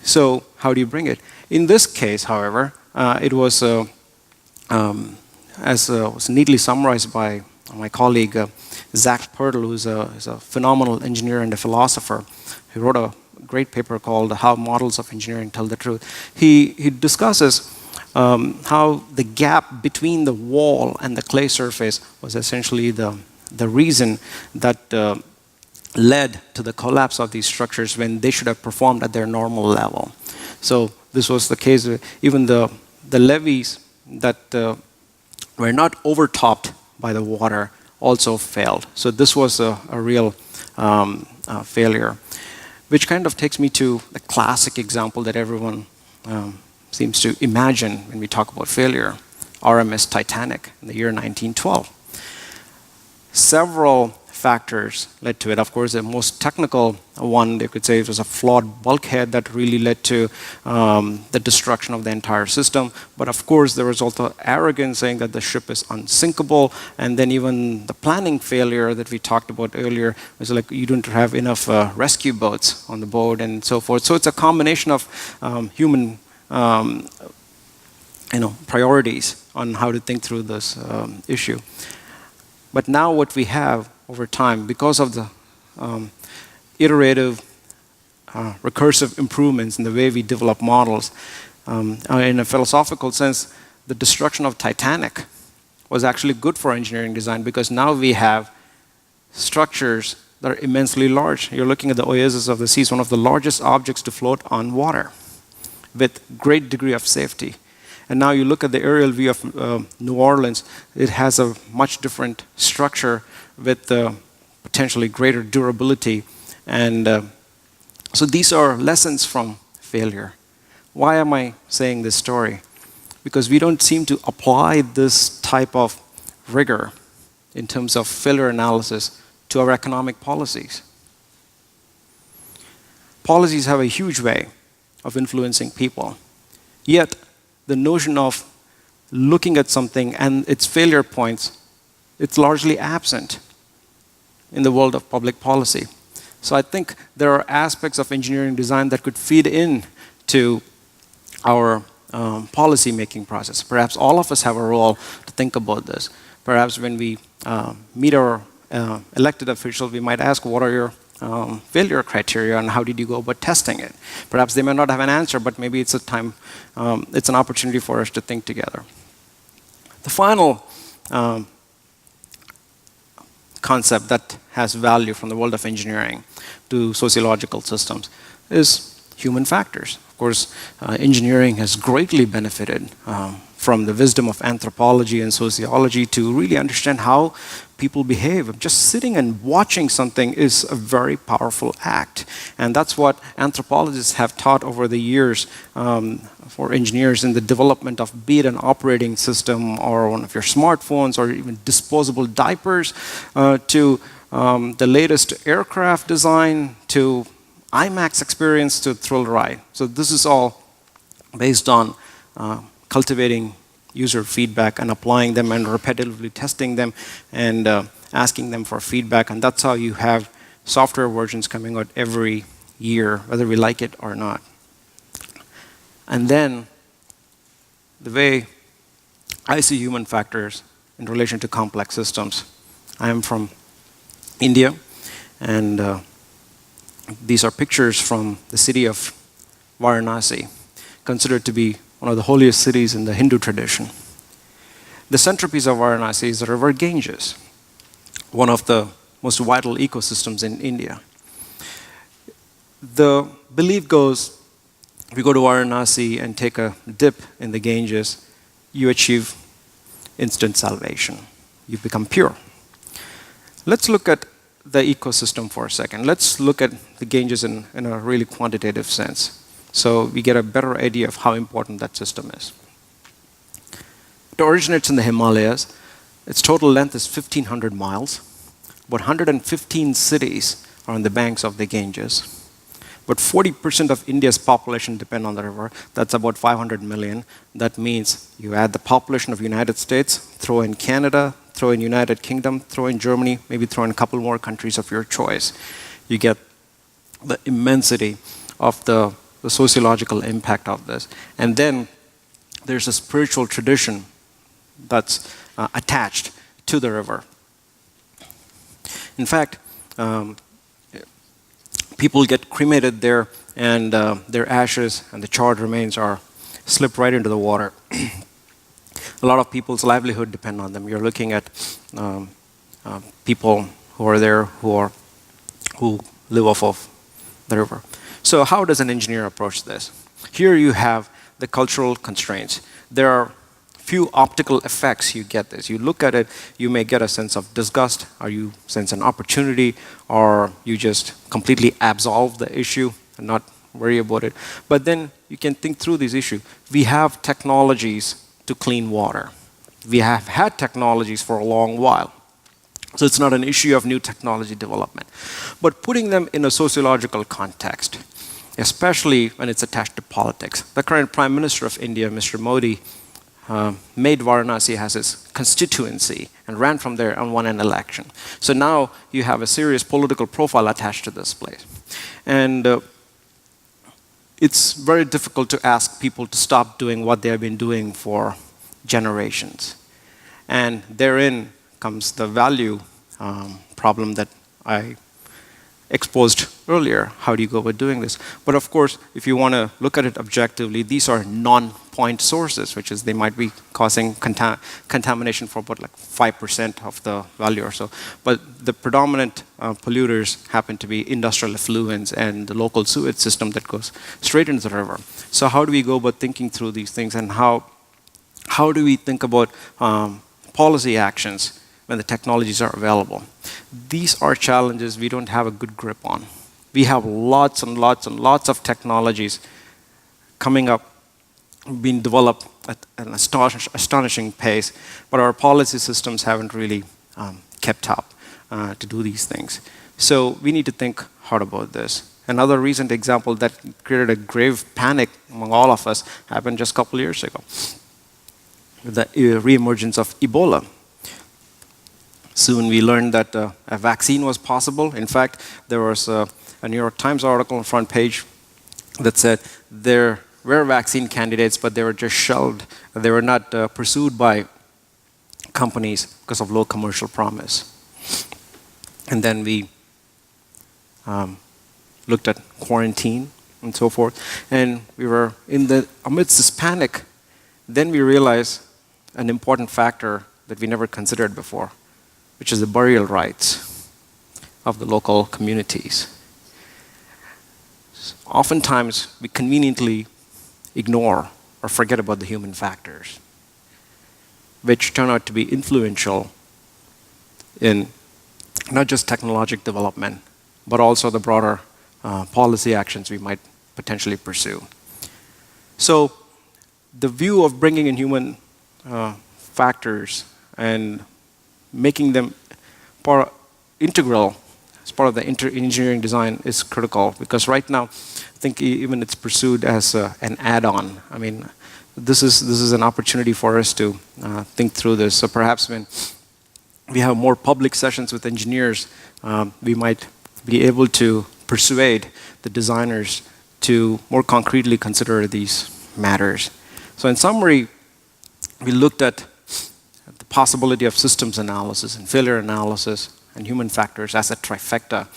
So how do you bring it? In this case, however, it was, as was neatly summarized by my colleague Zach Pertl, who's a phenomenal engineer and a philosopher, who wrote a great paper called How Models of Engineering Tell the Truth. He discusses how the gap between the wall and the clay surface was essentially the reason that led to the collapse of these structures when they should have performed at their normal level. So this was the case. Even the levees that were not overtopped by the water also failed. So this was a real failure, which kind of takes me to the classic example that everyone seems to imagine when we talk about failure, RMS Titanic in the year 1912. Several factors led to it. Of course, the most technical one, they could say, it was a flawed bulkhead that really led to the destruction of the entire system. But of course, there was also arrogance saying that the ship is unsinkable. And then even the planning failure that we talked about earlier was like you don't have enough rescue boats on the boat and so forth. So it's a combination of human priorities on how to think through this issue. But now what we have over time, because of the iterative, recursive improvements in the way we develop models, in a philosophical sense, the destruction of Titanic was actually good for engineering design, because now we have structures that are immensely large. You're looking at the oasis of the seas, one of the largest objects to float on water, with great degree of safety. And now you look at the aerial view of New Orleans, it has a much different structure with potentially greater durability. And so these are lessons from failure. Why am I saying this story? Because we don't seem to apply this type of rigor in terms of failure analysis to our economic policies. Policies have a huge way of influencing people. Yet, the notion of looking at something and its failure points, it's largely absent in the world of public policy. So I think there are aspects of engineering design that could feed in to our policy-making process. Perhaps all of us have a role to think about this. Perhaps when we meet our elected officials, we might ask, what are your failure criteria and how did you go about testing it? Perhaps they may not have an answer, but maybe it's it's an opportunity for us to think together. The final concept that has value from the world of engineering to sociological systems is human factors. Of course, engineering has greatly benefited from the wisdom of anthropology and sociology to really understand how people behave. Just sitting and watching something is a very powerful act. And that's what anthropologists have taught over the years for engineers in the development of, be it an operating system or one of your smartphones or even disposable diapers, to the latest aircraft design, to IMAX experience, to thrill ride. So this is all based on cultivating user feedback and applying them and repetitively testing them and asking them for feedback. And that's how you have software versions coming out every year, whether we like it or not. And then the way I see human factors in relation to complex systems. I am from India, and these are pictures from the city of Varanasi, considered to be one of the holiest cities in the Hindu tradition. The centerpiece of Varanasi is the river Ganges, one of the most vital ecosystems in India. The belief goes, if you go to Varanasi and take a dip in the Ganges, you achieve instant salvation. You become pure. Let's look at the ecosystem for a second. Let's look at the Ganges in a really quantitative sense, so we get a better idea of how important that system is. It originates in the Himalayas. Its total length is 1,500 miles. About 115 cities are on the banks of the Ganges. But 40% of India's population depend on the river. That's about 500 million. That means you add the population of the United States, throw in Canada, throw in United Kingdom, throw in Germany, maybe throw in a couple more countries of your choice. You get the immensity of the sociological impact of this. And then there's a spiritual tradition that's attached to the river. In fact, people get cremated there, and their ashes and the charred remains are slipped right into the water. A lot of people's livelihood depend on them. You're looking at people who are there who live off of the river. So how does an engineer approach this? Here you have the cultural constraints. There are few optical effects you get this. You look at it, you may get a sense of disgust, or you sense an opportunity, or you just completely absolve the issue and not worry about it. But then you can think through this issue. We have technologies to clean water. We have had technologies for a long while. So it's not an issue of new technology development. But putting them in a sociological context, especially when it's attached to politics. The current Prime Minister of India, Mr. Modi, made Varanasi as his constituency and ran from there and won an election. So now you have a serious political profile attached to this place. And it's very difficult to ask people to stop doing what they have been doing for generations. And therein comes the value problem that I exposed earlier. How do you go about doing this? But of course, if you want to look at it objectively, these are non-point sources, which is they might be causing contamination for about like 5% of the value or so. But the predominant polluters happen to be industrial effluents and the local sewage system that goes straight into the river. So how do we go about thinking through these things, and how do we think about policy actions when the technologies are available? These are challenges we don't have a good grip on. We have lots and lots and lots of technologies coming up, being developed at an astonishing pace, but our policy systems haven't really kept up to do these things. So we need to think hard about this. Another recent example that created a grave panic among all of us happened just a couple years ago. The reemergence of Ebola. Soon we learned that a vaccine was possible. In fact, there was a New York Times article on the front page that said there were vaccine candidates, but they were just shelved. They were not pursued by companies because of low commercial promise. And then we looked at quarantine and so forth. And we were amidst this panic. Then we realized an important factor that we never considered before, which is the burial rights of the local communities. Oftentimes, we conveniently ignore or forget about the human factors, which turn out to be influential in not just technological development, but also the broader policy actions we might potentially pursue. So the view of bringing in human factors and making them integral as part of the engineering design is critical, because right now, I think even it's pursued as an add-on. I mean, this is an opportunity for us to think through this. So perhaps when we have more public sessions with engineers, we might be able to persuade the designers to more concretely consider these matters. So in summary, we looked at the possibility of systems analysis and failure analysis and human factors as a trifecta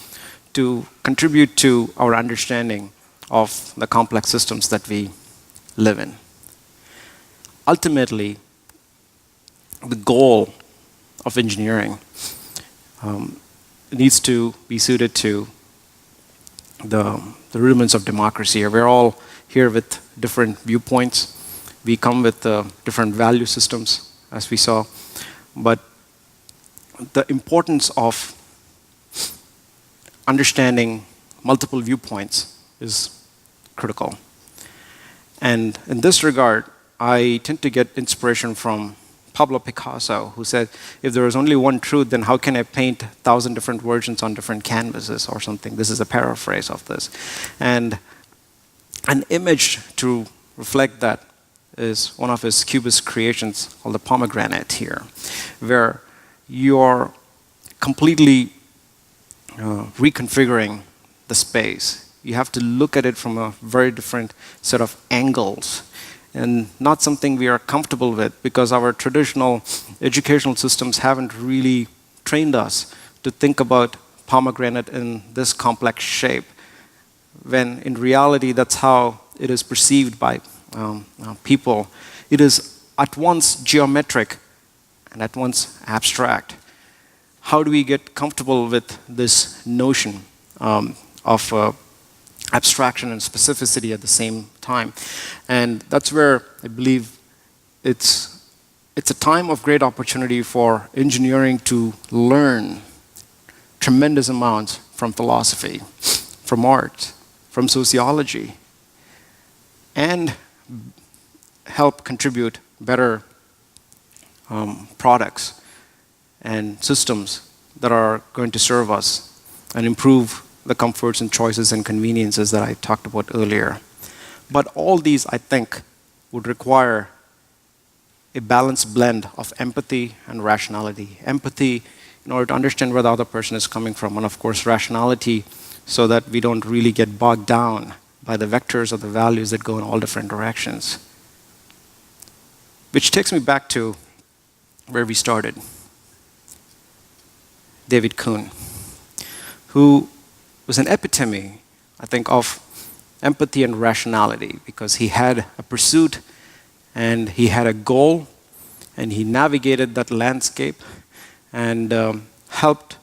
to contribute to our understanding of the complex systems that we live in. Ultimately, the goal of engineering needs to be suited to the rudiments of democracy. We're all here with different viewpoints. We come with different value systems, as we saw. But the importance of understanding multiple viewpoints is critical. And in this regard, I tend to get inspiration from Pablo Picasso, who said, if there is only one truth, then how can I paint 1,000 different versions on different canvases or something? This is a paraphrase of this. And an image to reflect that is one of his cubist creations called the pomegranate here, where you're completely reconfiguring the space. You have to look at it from a very different set of angles, and not something we are comfortable with, because our traditional educational systems haven't really trained us to think about pomegranate in this complex shape, when in reality that's how it is perceived by people. It is at once geometric and at once abstract. How do we get comfortable with this notion of abstraction and specificity at the same time? And that's where I believe it's a time of great opportunity for engineering to learn tremendous amounts from philosophy, from art, from sociology, and help contribute better products and systems that are going to serve us and improve the comforts and choices and conveniences that I talked about earlier. But all these, I think, would require a balanced blend of empathy and rationality. Empathy in order to understand where the other person is coming from, and of course rationality so that we don't really get bogged down by the vectors of the values that go in all different directions. Which takes me back to where we started. David Kuhn, who was an epitome, I think, of empathy and rationality, because he had a pursuit and he had a goal and he navigated that landscape and helped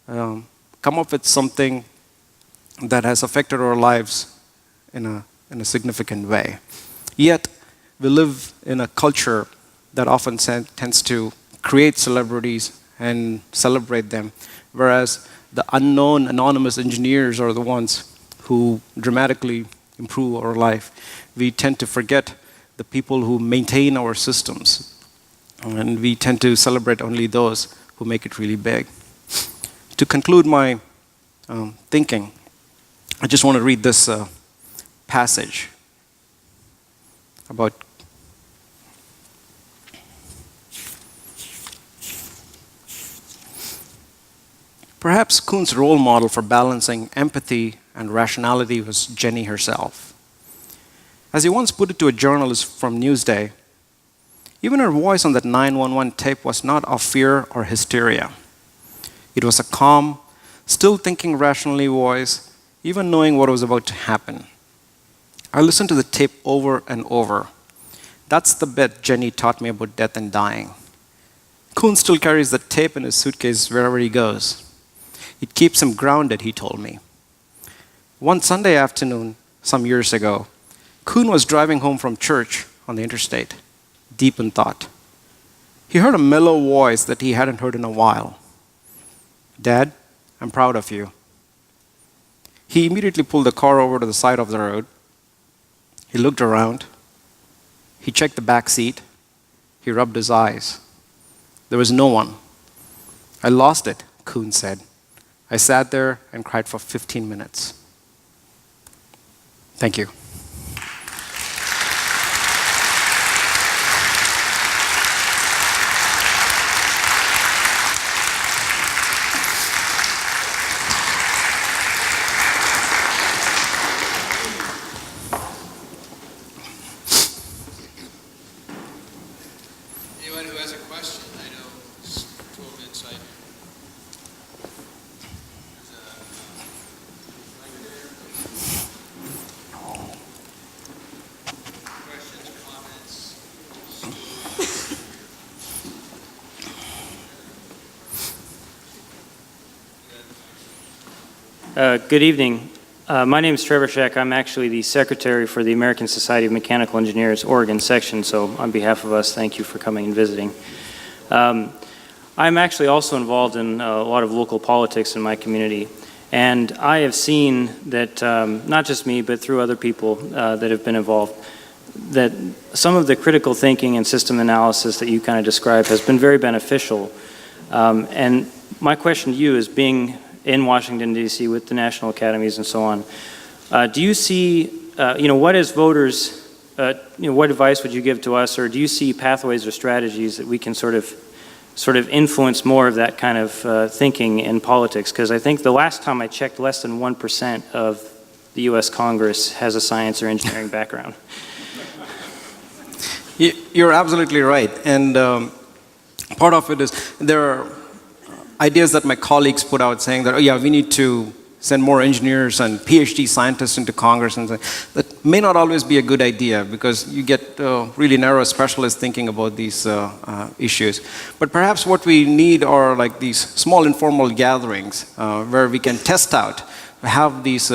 come up with something that has affected our lives in a significant way. Yet, we live in a culture that often tends to create celebrities and celebrate them, whereas the unknown, anonymous engineers are the ones who dramatically improve our life. We tend to forget the people who maintain our systems, and we tend to celebrate only those who make it really big. To conclude my thinking, I just want to read this passage about perhaps Kuhn's role model for balancing empathy and rationality was Jenny herself. As he once put it to a journalist from Newsday, even her voice on that 911 tape was not of fear or hysteria. It was a calm, still thinking rationally voice, even knowing what was about to happen. I listened to the tape over and over. That's the bit Jenny taught me about death and dying. Kuhn still carries the tape in his suitcase wherever he goes. It keeps him grounded, he told me. One Sunday afternoon, some years ago, Kuhn was driving home from church on the interstate, deep in thought. He heard a mellow voice that he hadn't heard in a while. Dad, I'm proud of you. He immediately pulled the car over to the side of the road. He looked around. He checked the back seat. He rubbed his eyes. There was no one. I lost it, Kuhn said. I sat there and cried for 15 minutes. Thank you. Anyone who has a question, I know it's 12 minutes. Questions, comments? Good evening. My name is Trevor Scheck. I'm actually the secretary for the American Society of Mechanical Engineers Oregon section, so on behalf of us, thank you for coming and visiting. I'm actually also involved in a lot of local politics in my community, and I have seen that, not just me, but through other people that have been involved, that some of the critical thinking and system analysis that you kind of described has been very beneficial. And my question to you is, being in Washington, D.C. with the national academies and so on, do you see, what as voters, what advice would you give to us, or do you see pathways or strategies that we can sort of influence more of that kind of thinking in politics? Because I think the last time I checked, less than 1% of the U.S. Congress has a science or engineering background. You're absolutely right. And part of it is there are ideas that my colleagues put out saying that, oh yeah, we need to send more engineers and PhD scientists into Congress. And that may not always be a good idea because you get really narrow specialists thinking about these issues. But perhaps what we need are like these small informal gatherings where we can test out, have these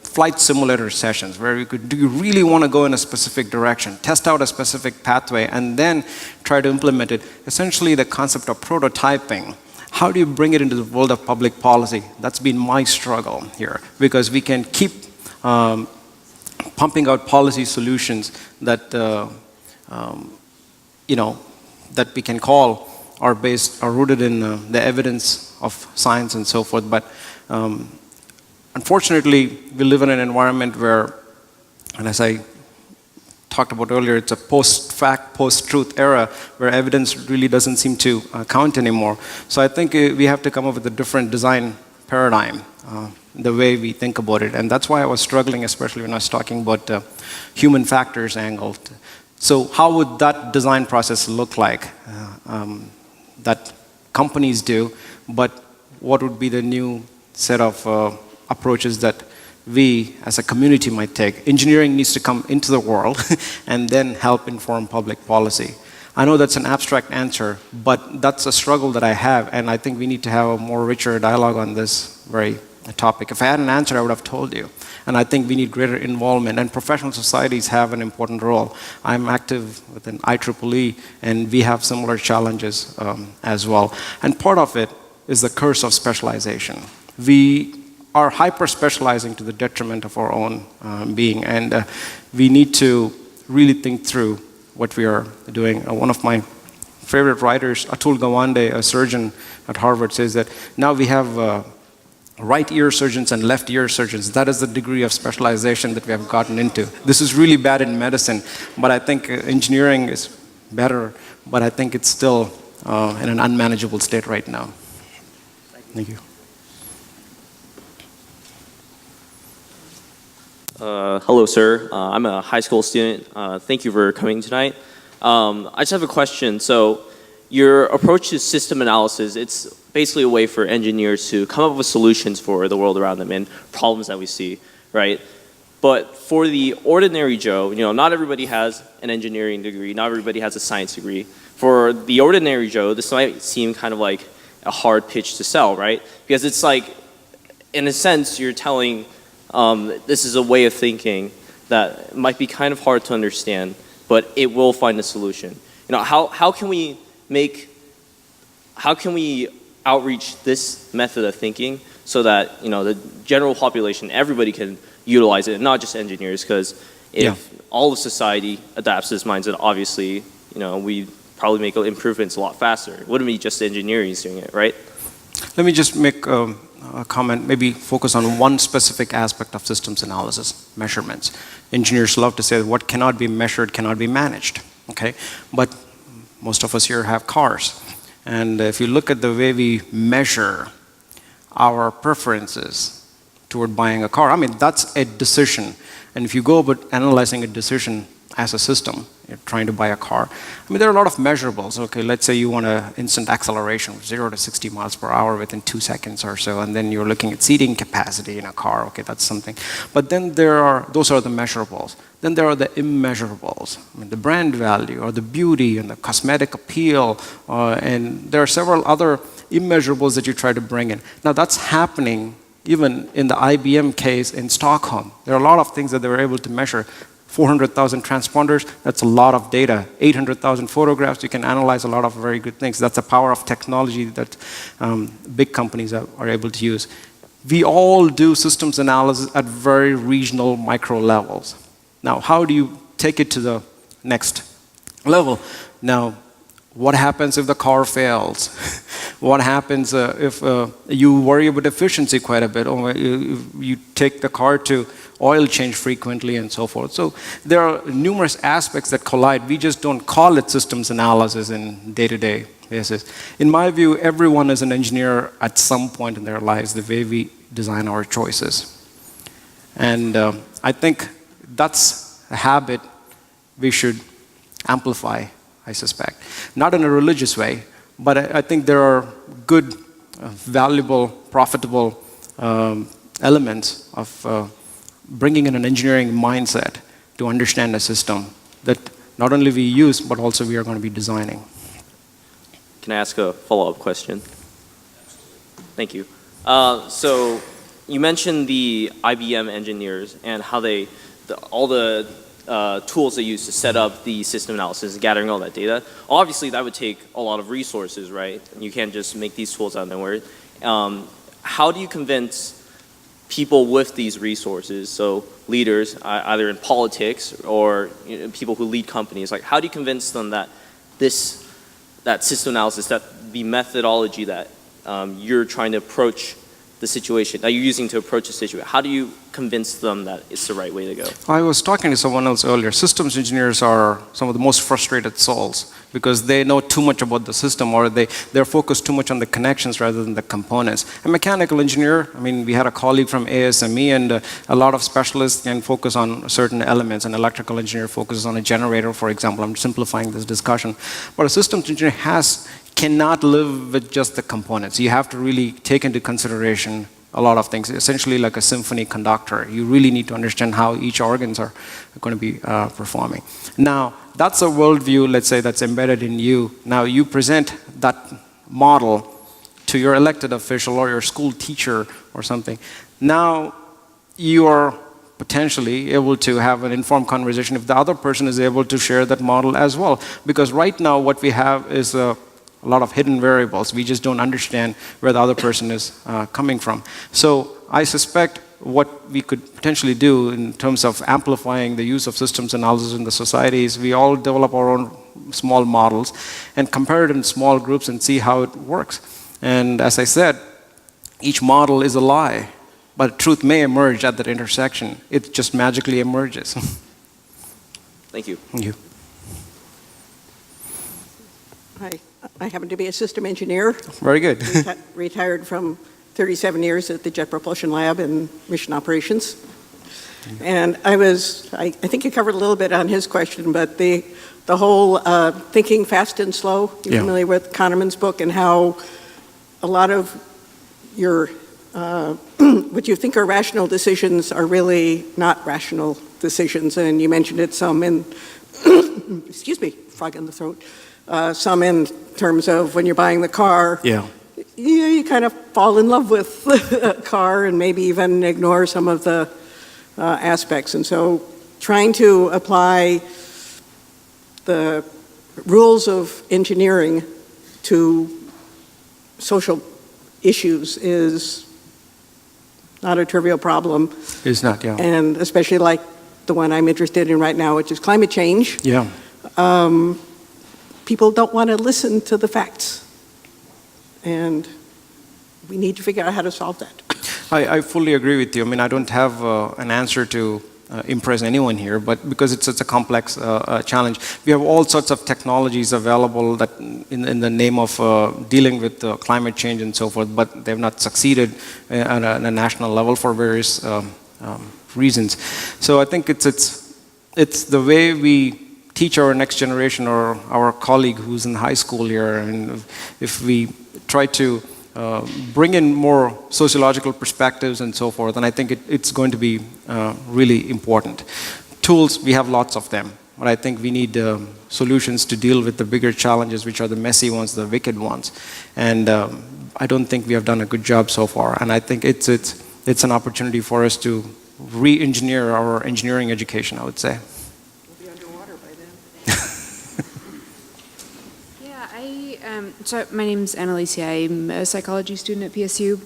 flight simulator sessions where we could, do you really want to go in a specific direction, test out a specific pathway, and then try to implement it. Essentially the concept of prototyping. How do you bring it into the world of public policy? That's been my struggle here, because we can keep pumping out policy solutions that that we can call are rooted in the evidence of science and so forth. But unfortunately, we live in an environment where, and as I talked about earlier, it's a post-fact, post-truth era where evidence really doesn't seem to count anymore. So I think we have to come up with a different design paradigm, the way we think about it. And that's why I was struggling, especially when I was talking about human factors angle. So how would that design process look like that companies do, but what would be the new set of approaches that we as a community might take? Engineering needs to come into the world and then help inform public policy. I know that's an abstract answer, but that's a struggle that I have, and I think we need to have a more richer dialogue on this very topic. If I had an answer, I would have told you. And I think we need greater involvement, and professional societies have an important role. I'm active within IEEE, and we have similar challenges as well. And part of it is the curse of specialization. We are hyper-specializing to the detriment of our own being, and we need to really think through what we are doing. One of my favorite writers, Atul Gawande, a surgeon at Harvard, says that now we have right ear surgeons and left ear surgeons. That is the degree of specialization that we have gotten into. This is really bad in medicine, but I think engineering is better, but I think it's still in an unmanageable state right now. Thank you. Hello, sir. I'm a high school student. Thank you for coming tonight. I just have a question. So your approach to system analysis, it's basically a way for engineers to come up with solutions for the world around them and problems that we see, right? But for the ordinary Joe, not everybody has an engineering degree, not everybody has a science degree. For the ordinary Joe, this might seem kind of like a hard pitch to sell, right? Because it's like, in a sense, you're telling this is a way of thinking that might be kind of hard to understand, but it will find a solution. How can we outreach this method of thinking so that the general population, everybody can utilize it, not just engineers? Because if all of society adapts this mindset, obviously, we probably make improvements a lot faster. It wouldn't be just engineering doing it, right? Let me just make a comment, maybe focus on one specific aspect of systems analysis, measurements. Engineers love to say that what cannot be measured cannot be managed, okay? But most of us here have cars. And if you look at the way we measure our preferences toward buying a car, I mean, that's a decision. And if you go about analyzing a decision as a system, you're trying to buy a car, I mean, there are a lot of measurables. Okay, let's say you want an instant acceleration, 0 to 60 miles per hour within 2 seconds or so, and then you're looking at seating capacity in a car. Okay, that's something. But then those are the measurables. Then there are the immeasurables. I mean, the brand value or the beauty and the cosmetic appeal, and there are several other immeasurables that you try to bring in. Now, that's happening even in the IBM case in Stockholm. There are a lot of things that they were able to measure. 400,000 transponders, that's a lot of data. 800,000 photographs, you can analyze a lot of very good things. That's the power of technology that big companies are able to use. We all do systems analysis at very regional micro levels. Now, how do you take it to the next level? Now, what happens if the car fails? What happens if you worry about efficiency quite a bit, or you take the car to oil change frequently and so forth? So there are numerous aspects that collide. We just don't call it systems analysis in day-to-day basis. In my view, everyone is an engineer at some point in their lives, the way we design our choices. And I think that's a habit we should amplify, I suspect. Not in a religious way, but I think there are good, valuable, profitable elements of bringing in an engineering mindset to understand a system that not only we use, but also we are going to be designing. Can I ask a follow-up question? Thank you. So you mentioned the IBM engineers and how all the tools they use to set up the system analysis and gathering all that data. Obviously, that would take a lot of resources, right? You can't just make these tools out of nowhere. How do you convince people with these resources, so leaders, either in politics or people who lead companies, like how do you convince them that that system analysis, that the methodology that you're trying to approach the situation, that you're using to approach the situation, how do you convince them that it's the right way to go? I was talking to someone else earlier. Systems engineers are some of the most frustrated souls because they know too much about the system, or they're focused too much on the connections rather than the components. A mechanical engineer, I mean, we had a colleague from ASME, and a lot of specialists can focus on certain elements. An electrical engineer focuses on a generator, for example. I'm simplifying this discussion. But a systems engineer cannot live with just the components. You have to really take into consideration a lot of things, essentially like a symphony conductor. You really need to understand how each organs are going to be performing. Now, that's a worldview, let's say, that's embedded in you. Now, you present that model to your elected official or your school teacher or something. Now, you are potentially able to have an informed conversation if the other person is able to share that model as well. Because right now, what we have is a lot of hidden variables. We just don't understand where the other person is coming from. So I suspect what we could potentially do in terms of amplifying the use of systems analysis in the society is we all develop our own small models and compare it in small groups and see how it works. And as I said, each model is a lie, but truth may emerge at that intersection. It just magically emerges. Thank you. Thank you. Hi, I happen to be a system engineer. Very good. Retired from 37 years at the Jet Propulsion Lab in mission operations. And I think you covered a little bit on his question, but the whole thinking fast and slow, you're familiar with Kahneman's book, and how a lot of your, what you think are rational decisions are really not rational decisions. And you mentioned it some in, excuse me, frog in the throat. Some in terms of when you're buying the car, you kind of fall in love with the car and maybe even ignore some of the aspects. And so trying to apply the rules of engineering to social issues is not a trivial problem, It's not, yeah. and especially like the one I'm interested in right now, which is climate change. Yeah. People don't want to listen to the facts, and we need to figure out how to solve that. I fully agree with you. I mean, I don't have an answer to impress anyone here, but because it's such a complex challenge, we have all sorts of technologies available that in the name of dealing with climate change and so forth, but they've not succeeded at a national level for various reasons. So I think it's the way we teach our next generation or our colleague who's in high school here, and if we try to bring in more sociological perspectives and so forth, and I think it's going to be really important. Tools, we have lots of them, but I think we need solutions to deal with the bigger challenges, which are the messy ones, the wicked ones. And I don't think we have done a good job so far, and I think it's an opportunity for us to re-engineer our engineering education, I would say. We'll be underwater by then. So my name's Annalisa. I'm a psychology student at PSU.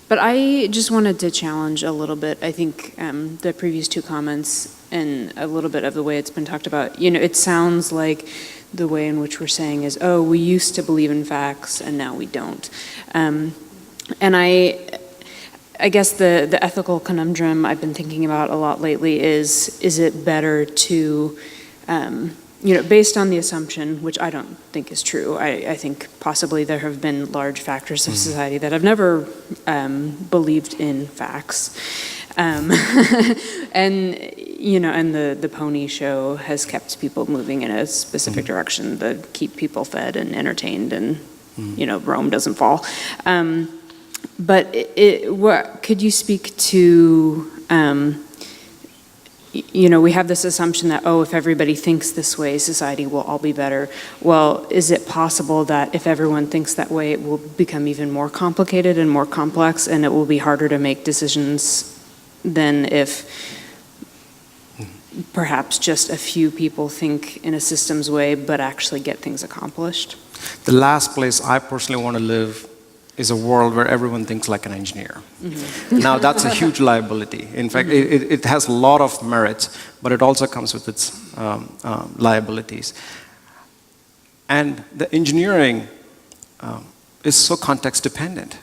But I just wanted to challenge a little bit, I think, the previous two comments and a little bit of the way it's been talked about. You know, it sounds like the way in which we're saying is, oh, we used to believe in facts and now we don't. And I guess the ethical conundrum I've been thinking about a lot lately is it better to, based on the assumption, which I don't think is true, I think possibly there have been large factors of society that have never believed in facts. And the pony show has kept people moving in a specific direction to keep people fed and entertained, and, Rome doesn't fall. But what could you speak to, we have this assumption that, if everybody thinks this way, society will all be better. Well, is it possible that if everyone thinks that way, it will become even more complicated and more complex, and it will be harder to make decisions than if perhaps just a few people think in a systems way, but actually get things accomplished? The last place I personally want to live is a world where everyone thinks like an engineer. Mm-hmm. Now that's a huge liability. In fact, it has a lot of merits, but it also comes with its liabilities. And the engineering is so context dependent.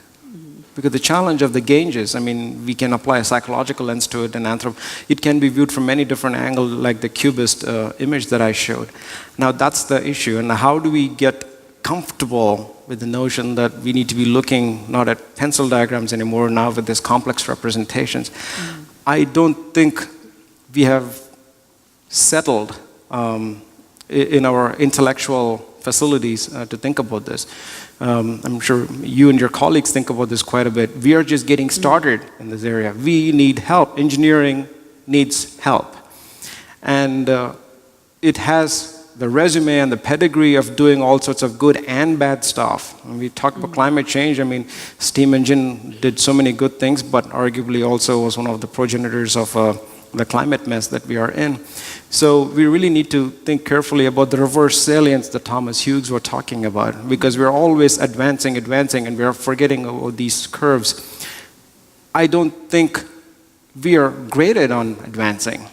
Because the challenge of the Ganges, we can apply a psychological lens to it, and it can be viewed from many different angles, like the cubist image that I showed. Now that's the issue, and how do we get comfortable with the notion that we need to be looking not at pencil diagrams anymore, now with these complex representations. I don't think we have settled in our intellectual facilities to think about this. I'm sure you and your colleagues think about this quite a bit. We are just getting started in this area. We need help. Engineering needs help. And it has the resume and the pedigree of doing all sorts of good and bad stuff. When we talk about climate change, steam engine did so many good things, but arguably also was one of the progenitors of the climate mess that we are in. So we really need to think carefully about the reverse salience that Thomas Hughes were talking about, because we're always advancing, and we're forgetting about these curves. I don't think we are graded on advancing,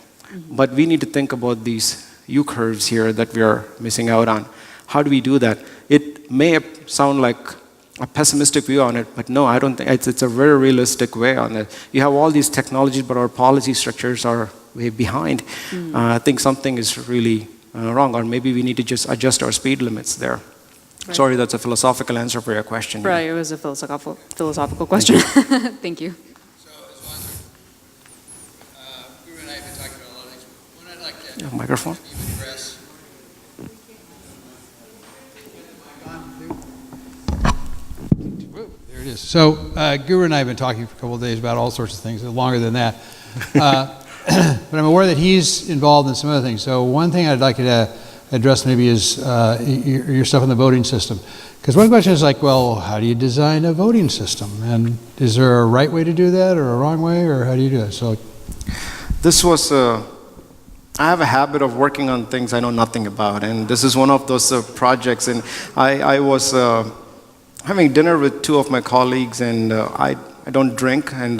but we need to think about these U-curves here that we are missing out on. How do we do that? It may sound like a pessimistic view on it, but no, I don't think it's a very realistic way on it. You have all these technologies, but our policy structures are way behind. I think something is really wrong, or maybe we need to just adjust our speed limits there. Right. Sorry, that's a philosophical answer for your question. Right, it was a philosophical question. Thank you. So, Guru and I have been talking about a lot of things. One I'd like to microphone. You address. There it is. So, Guru and I have been talking for a couple of days about all sorts of things, longer than that. But I'm aware that he's involved in some other things. So one thing I'd like you to address maybe is your stuff in the voting system. Because one question is like, well, how do you design a voting system? And is there a right way to do that or a wrong way, or how do you do it? So, this was, I have a habit of working on things I know nothing about. And this is one of those projects. And I was having dinner with two of my colleagues, and I don't drink, and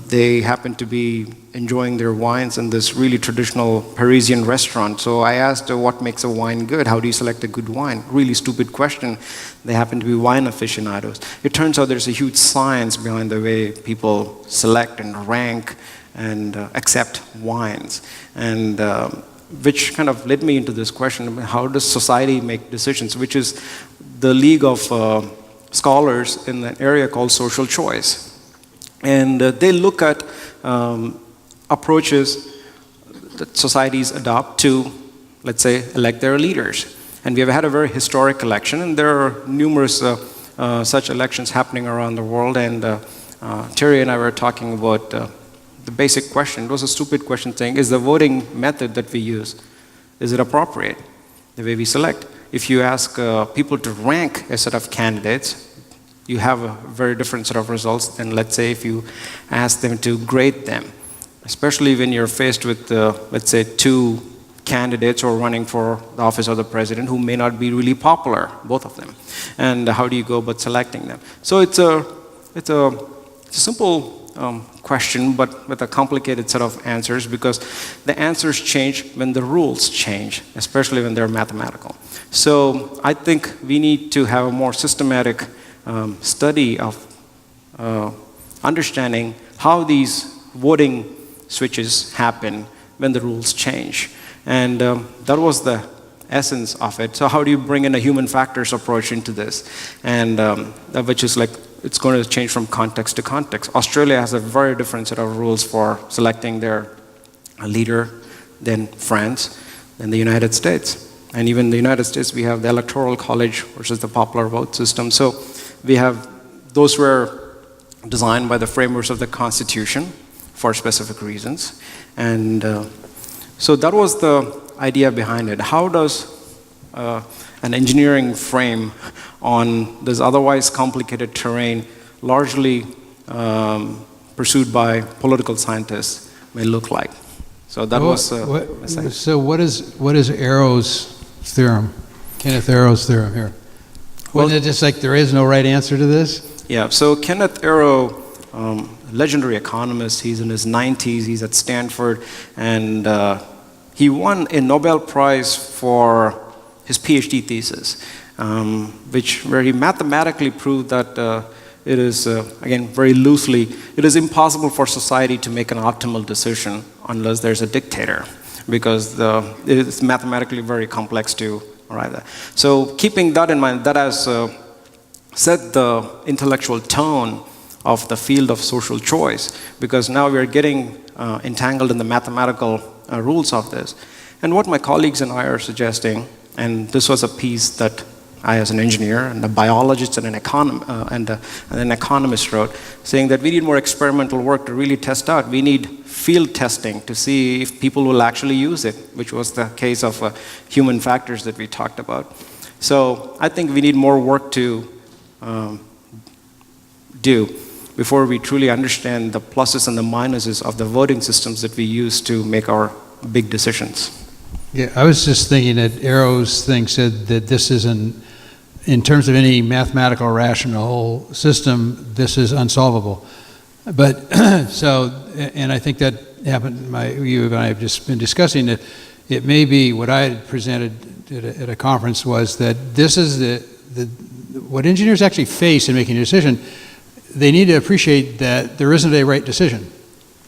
they happen to be enjoying their wines in this really traditional Parisian restaurant. So I asked, what makes a wine good? How do you select a good wine? Really stupid question. They happen to be wine aficionados. It turns out there's a huge science behind the way people select and rank and accept wines, and which kind of led me into this question: how does society make decisions? Which is the league of scholars in an area called social choice, and they look at approaches that societies adopt to, let's say, elect their leaders. And we have had a very historic election, and there are numerous such elections happening around the world. And Terry and I were talking about the basic question. It was a stupid question, saying, is the voting method that we use, is it appropriate, the way we select? If you ask people to rank a set of candidates, you have a very different set of results than, let's say, if you ask them to grade them, especially when you're faced with, let's say, two candidates who are running for the office of the president who may not be really popular, both of them. And how do you go about selecting them? So it's a simple question, but with a complicated set of answers, because the answers change when the rules change, especially when they're mathematical. So I think we need to have a more systematic study of understanding how these voting switches happen when the rules change. And that was the essence of it. So how do you bring in a human factors approach into this? And which is like, it's going to change from context to context. Australia has a very different set of rules for selecting their leader than France, than the United States. And even in the United States, we have the Electoral College versus the popular vote system. So we have, those were designed by the framers of the Constitution for specific reasons. And so that was the idea behind it. How does an engineering frame on this otherwise complicated terrain, largely pursued by political scientists, may look like? So that was so what is Arrow's theorem, Kenneth Arrow's theorem here? Wasn't it just like there is no right answer to this? Yeah, so Kenneth Arrow, legendary economist, he's in his 90s, he's at Stanford, and he won a Nobel Prize for his PhD thesis, where he mathematically proved that it is, again, very loosely, it is impossible for society to make an optimal decision unless there's a dictator, because it is mathematically very complex to arrive at. So keeping that in mind, that has set the intellectual tone of the field of social choice, because now we are getting entangled in the mathematical rules of this. And what my colleagues and I are suggesting, and this was a piece that I, as an engineer and a biologist and an economist wrote, saying that we need more experimental work to really test out. We need field testing to see if people will actually use it, which was the case of human factors that we talked about. So I think we need more work to do before we truly understand the pluses and the minuses of the voting systems that we use to make our big decisions. Yeah, I was just thinking that Arrow's thing said that this is in terms of any mathematical rational system, this is unsolvable. But so, and I think that happened, you and I have just been discussing that it may be what I had presented at a conference was that this is what engineers actually face in making a decision. They need to appreciate that there isn't a right decision,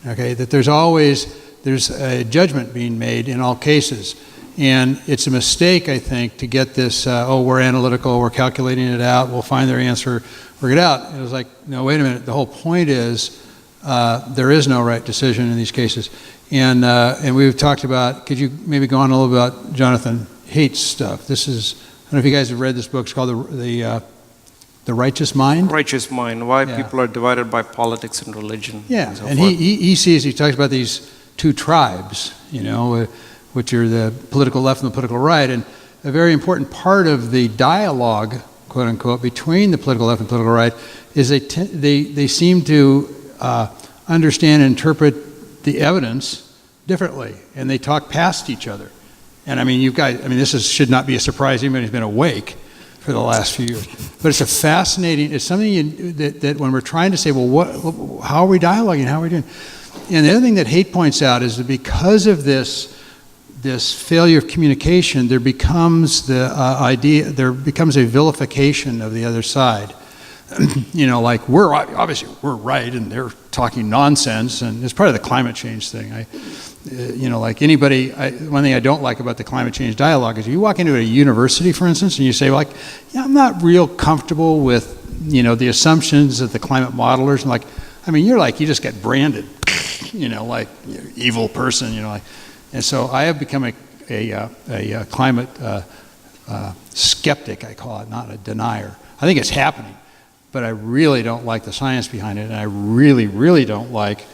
okay? That there's a judgment being made in all cases. And it's a mistake, I think, to get this, we're analytical, we're calculating it out, we'll find their answer, work it out. It was like, no, wait a minute, the whole point is there is no right decision in these cases. And we've talked about, could you maybe go on a little about Jonathan Haidt's stuff? This is, I don't know if you guys have read this book, it's called The Righteous Mind? Righteous Mind, why Yeah. people are divided by politics and religion. Yeah, and so and forth. he talks about these two tribes, which are the political left and the political right, and a very important part of the dialogue, quote unquote, between the political left and political right is they seem to understand and interpret the evidence differently, and they talk past each other. And I mean, this should not be a surprise to anybody who's been awake, for the last few years. But it's a fascinating, it's something that when we're trying to say, well, how are we dialoguing, how are we doing? And the other thing that Haidt points out is that because of this failure of communication, there becomes there becomes a vilification of the other side. Like we're right and they're talking nonsense, and it's part of the climate change thing. Like anybody, one thing I don't like about the climate change dialogue is you walk into a university, for instance, and you say, like, yeah, I'm not real comfortable with, the assumptions of the climate modelers. And you just get branded, like evil person, And so I have become a climate skeptic, I call it, not a denier. I think it's happening, but I really don't like the science behind it, and I really, really don't like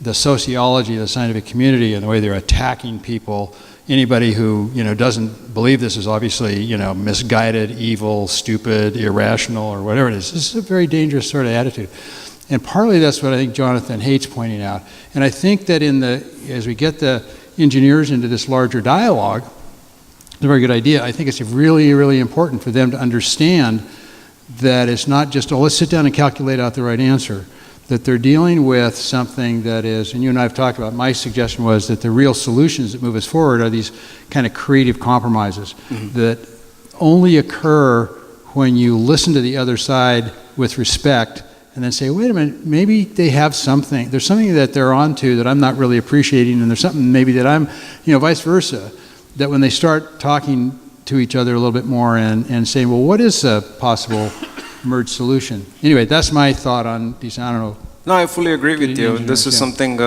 the sociology of the scientific community and the way they're attacking people. Anybody who doesn't believe this is obviously misguided, evil, stupid, irrational, or whatever it is. This is a very dangerous sort of attitude, and partly that's what I think Jonathan Haidt's pointing out. And I think that as we get the engineers into this larger dialogue, it's a very good idea. I think it's really, really important for them to understand that it's not just, let's sit down and calculate out the right answer, that they're dealing with something that is, and you and I have talked about, my suggestion was that the real solutions that move us forward are these kind of creative compromises that only occur when you listen to the other side with respect and then say, wait a minute, maybe they have something, there's something that they're onto that I'm not really appreciating, and there's something maybe that I'm, vice versa, that when they start talking to each other a little bit more and saying, well, what is a possible merged solution? Anyway, that's my thought on these, I don't know. No, I fully agree with you. This is something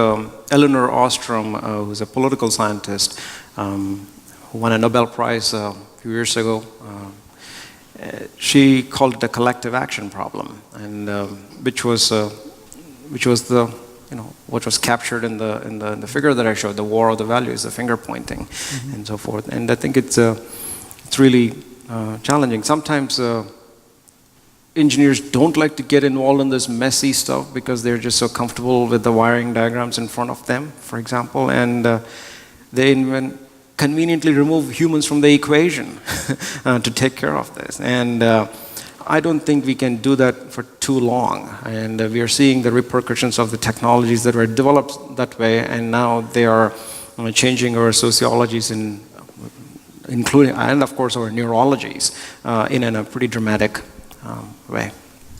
Elinor Ostrom, who's a political scientist, who won a Nobel Prize a few years ago, she called it a collective action problem, and which was the what was captured in the figure that I showed, the war of the values, the finger pointing, and so forth. And I think it's really challenging. Sometimes engineers don't like to get involved in this messy stuff because they're just so comfortable with the wiring diagrams in front of them, for example, and they conveniently remove humans from the equation to take care of this. And I don't think we can do that for too long. And we are seeing the repercussions of the technologies that were developed that way, and now they are changing our sociologies including, and of course, our neurologies in a pretty dramatic way.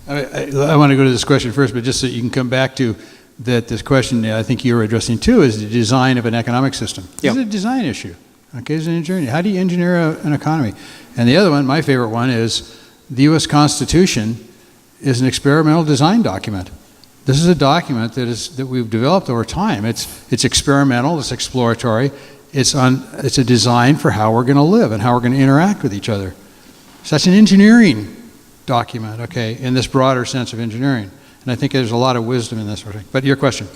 I want to go to this question first, but just so you can come back to that, this question I think you were addressing too is the design of an economic system. Yeah. It's a design issue. Okay, it's an engineering. How do you engineer an economy? And the other one, my favorite one, is the U.S. Constitution is an experimental design document. This is a document that we've developed over time. It's experimental. It's exploratory. It's a design for how we're going to live and how we're going to interact with each other. So that's an engineering document, okay, in this broader sense of engineering. And I think there's a lot of wisdom in this sort of thing. But your question.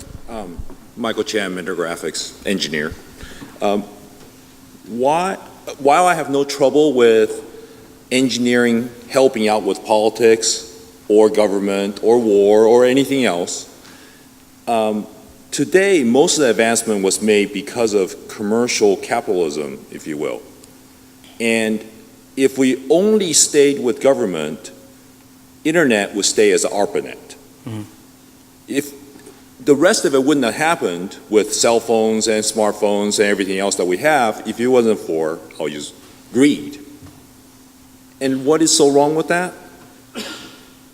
Michael Chan, Mentor Graphics engineer. While I have no trouble with engineering helping out with politics or government or war or anything else, today most of the advancement was made because of commercial capitalism, if you will. And if we only stayed with government, internet would stay as ARPANET. If the rest of it wouldn't have happened with cell phones and smartphones and everything else that we have if it wasn't for, I'll use, greed. And what is so wrong with that?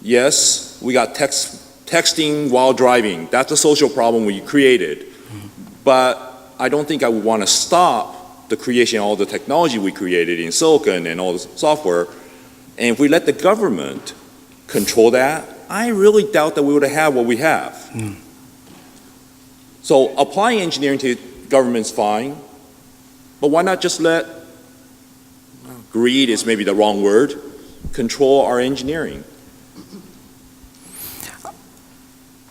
Yes, we got texting while driving. That's a social problem we created. But I don't think I would want to stop the creation of all the technology we created in silicon and all the software. And if we let the government control that, I really doubt that we would have had what we have. So applying engineering to government's fine, but why not just let, greed is maybe the wrong word, control our engineering?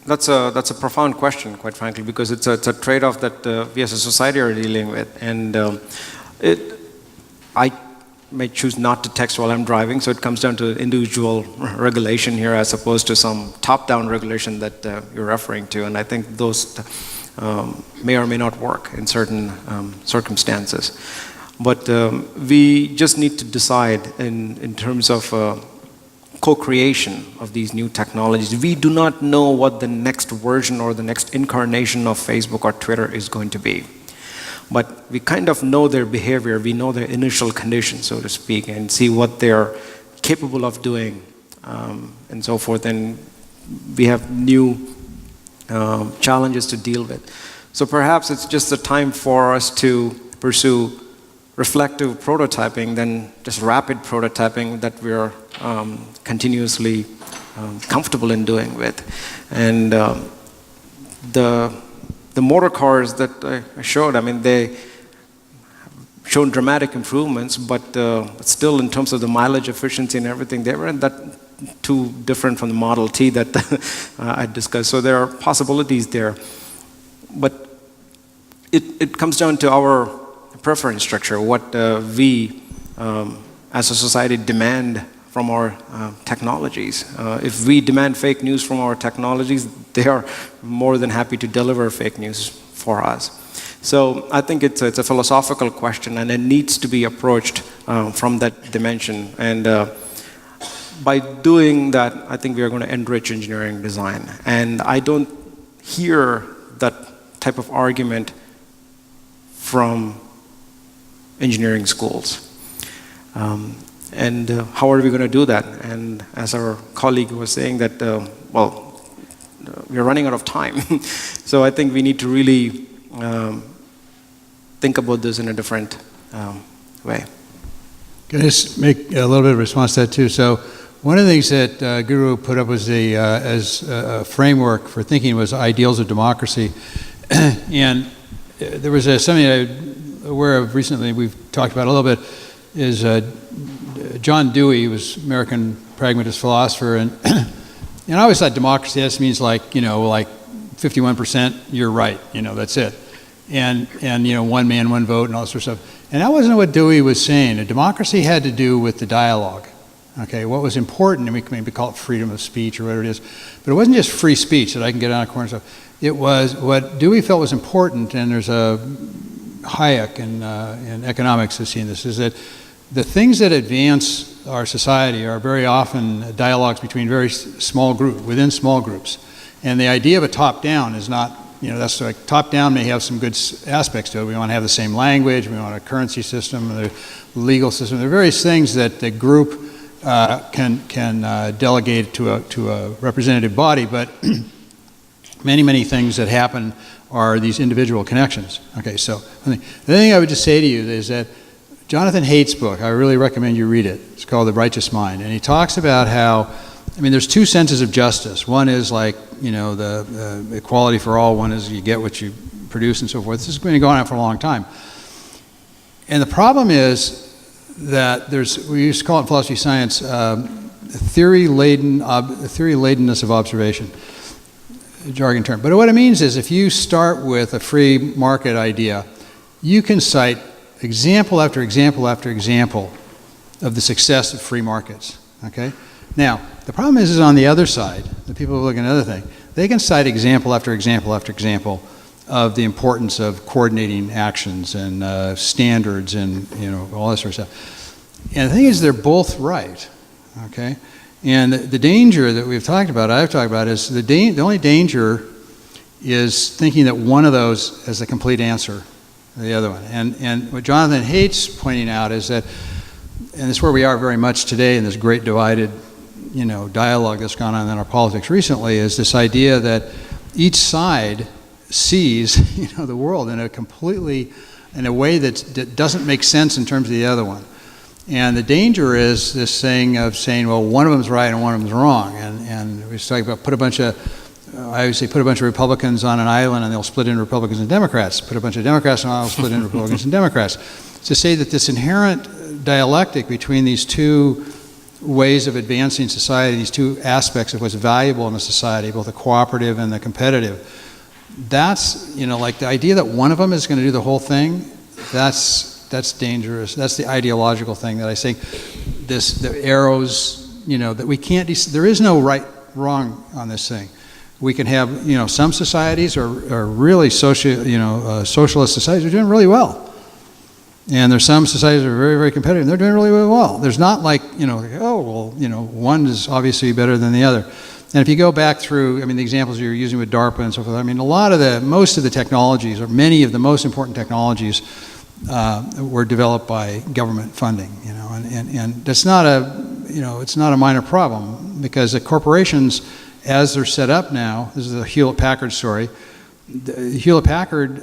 That's a profound question, quite frankly, because it's a trade-off that we as a society are dealing with. And I may choose not to text while I'm driving, so it comes down to individual regulation here as opposed to some top-down regulation that you're referring to. And I think those may or may not work in certain circumstances. But we just need to decide in terms of co-creation of these new technologies. We do not know what the next version or the next incarnation of Facebook or Twitter is going to be. But we kind of know their behavior, we know their initial conditions, so to speak, and see what they're capable of doing, and so forth. And we have new challenges to deal with. So perhaps it's just a time for us to pursue reflective prototyping than just rapid prototyping that we're continuously comfortable in doing with. And the motor cars that I showed, I mean, they shown dramatic improvements, but still in terms of the mileage efficiency and everything, they weren't that too different from the Model T that I discussed. So there are possibilities there. But it comes down to our preference structure, what we as a society demand from our technologies. If we demand fake news from our technologies, they are more than happy to deliver fake news for us. So I think it's a philosophical question, and it needs to be approached from that dimension. And by doing that, I think we are going to enrich engineering design. And I don't hear that type of argument from engineering schools. And how are we going to do that? And as our colleague was saying that, we're running out of time. So I think we need to really think about this in a different way. Can I just make a little bit of response to that too? So one of the things that Guru put up was as a framework for thinking was ideals of democracy. And there was something I'm aware of recently, we've talked about a little bit, is John Dewey, who was an American pragmatist philosopher, and I always thought democracy just means like 51% you're right, that's it. And one man, one vote and all that sort of stuff. And that wasn't what Dewey was saying. A democracy had to do with the dialogue. Okay, what was important, and we can maybe call it freedom of speech or whatever it is, but it wasn't just free speech that I can get on a corner and stuff. It was what Dewey felt was important, and there's a Hayek in economics has seen this, is that the things that advance our society are very often dialogues between very small groups, within small groups. And the idea of a top-down is not, that's like top-down may have some good aspects to it. We want to have the same language, we want a currency system, the legal system. There are various things that the group can delegate to a representative body, but many things that happen are these individual connections. Okay, so the thing I would just say to you is that Jonathan Haidt's book, I really recommend you read it. It's called The Righteous Mind. And he talks about how, there's two senses of justice. One is like, the equality for all. One is you get what you produce and so forth. This has been going on for a long time. And the problem is that we used to call it in philosophy science, theory-ladenness of observation, a jargon term. But what it means is if you start with a free market idea, you can cite example after example after example of the success of free markets, okay? Now, the problem is on the other side, the people who look at another thing, they can cite example after example after example of the importance of coordinating actions and standards and, all that sort of stuff. And the thing is, they're both right, okay? And the danger that I've talked about, is the only danger is thinking that one of those has a complete answer to the other one. And what Jonathan Haidt's pointing out is that, and this is where we are very much today in this great divided, dialogue that's gone on in our politics recently, is this idea that each side sees, the world in a way that doesn't make sense in terms of the other one. And the danger is this thing of saying, well, one of them's right and one of them's wrong. And we talk about I always say put a bunch of Republicans on an island and they'll split into Republicans and Democrats. Put a bunch of Democrats on an island, split into Republicans and Democrats. To say that this inherent dialectic between these two ways of advancing society, these two aspects of what's valuable in a society, both the cooperative and the competitive, that's, like the idea that one of them is going to do the whole thing, that's dangerous. That's the ideological thing that I think the arrows, that we can't, there is no right, wrong on this thing. We can have, some societies are really socialist societies are doing really well. And there's some societies that are very, very competitive. They're doing really, really well. There's not like, one is obviously better than the other. And if you go back through, the examples you're using with DARPA and so forth, most of the technologies, or many of the most important technologies, were developed by government funding, and that's not it's not a minor problem, because the corporations, as they're set up now, this is a Hewlett-Packard story. Hewlett-Packard,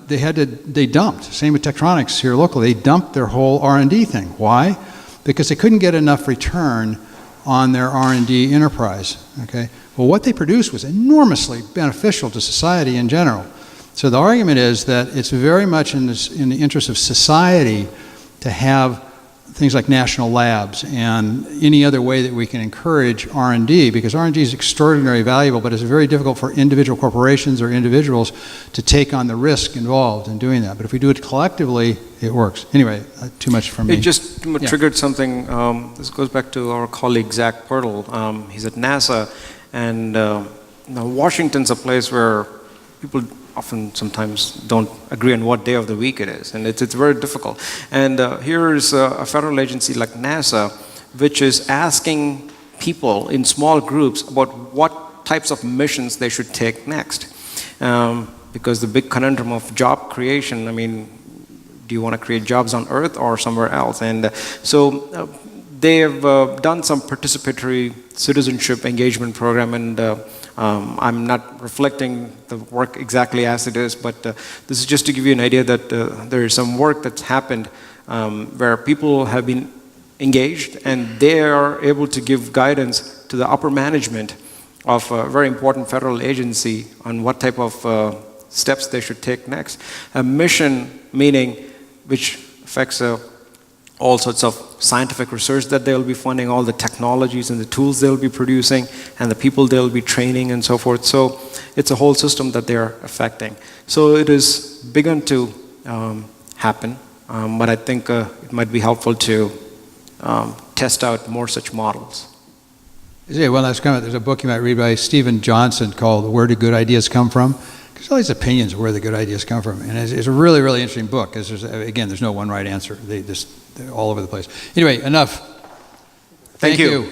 they dumped, same with Tektronix here locally, they dumped their whole R&D thing. Why? Because they couldn't get enough return on their R&D enterprise, okay? Well, what they produced was enormously beneficial to society in general. So the argument is that it's very much in the interest of society to have things like national labs and any other way that we can encourage R&D, because R&D is extraordinarily valuable, but it's very difficult for individual corporations or individuals to take on the risk involved in doing that. But if we do it collectively, it works. Anyway, too much from me. It just triggered something. This goes back to our colleague Zach Pirtle. He's at NASA, and Washington's a place where people often sometimes don't agree on what day of the week it is, and it's very difficult. And here is a federal agency like NASA, which is asking people in small groups about what types of missions they should take next. Because the big conundrum of job creation, do you want to create jobs on Earth or somewhere else? And so they have done some participatory citizenship engagement program, and I'm not reflecting the work exactly as it is, but this is just to give you an idea that there is some work that's happened where people have been engaged, and they are able to give guidance to the upper management of a very important federal agency on what type of steps they should take next. A mission, meaning which affects all sorts of scientific research that they'll be funding, all the technologies and the tools they'll be producing, and the people they'll be training and so forth. So it's a whole system that they're affecting. So it has begun to happen, but I think it might be helpful to test out more such models. Yeah, well, that's there's a book you might read by Stephen Johnson called Where Do Good Ideas Come From? There's all these opinions of where the good ideas come from. And it's a really, really interesting book, because there's no one right answer. They're all over the place. Anyway, enough. Thank you.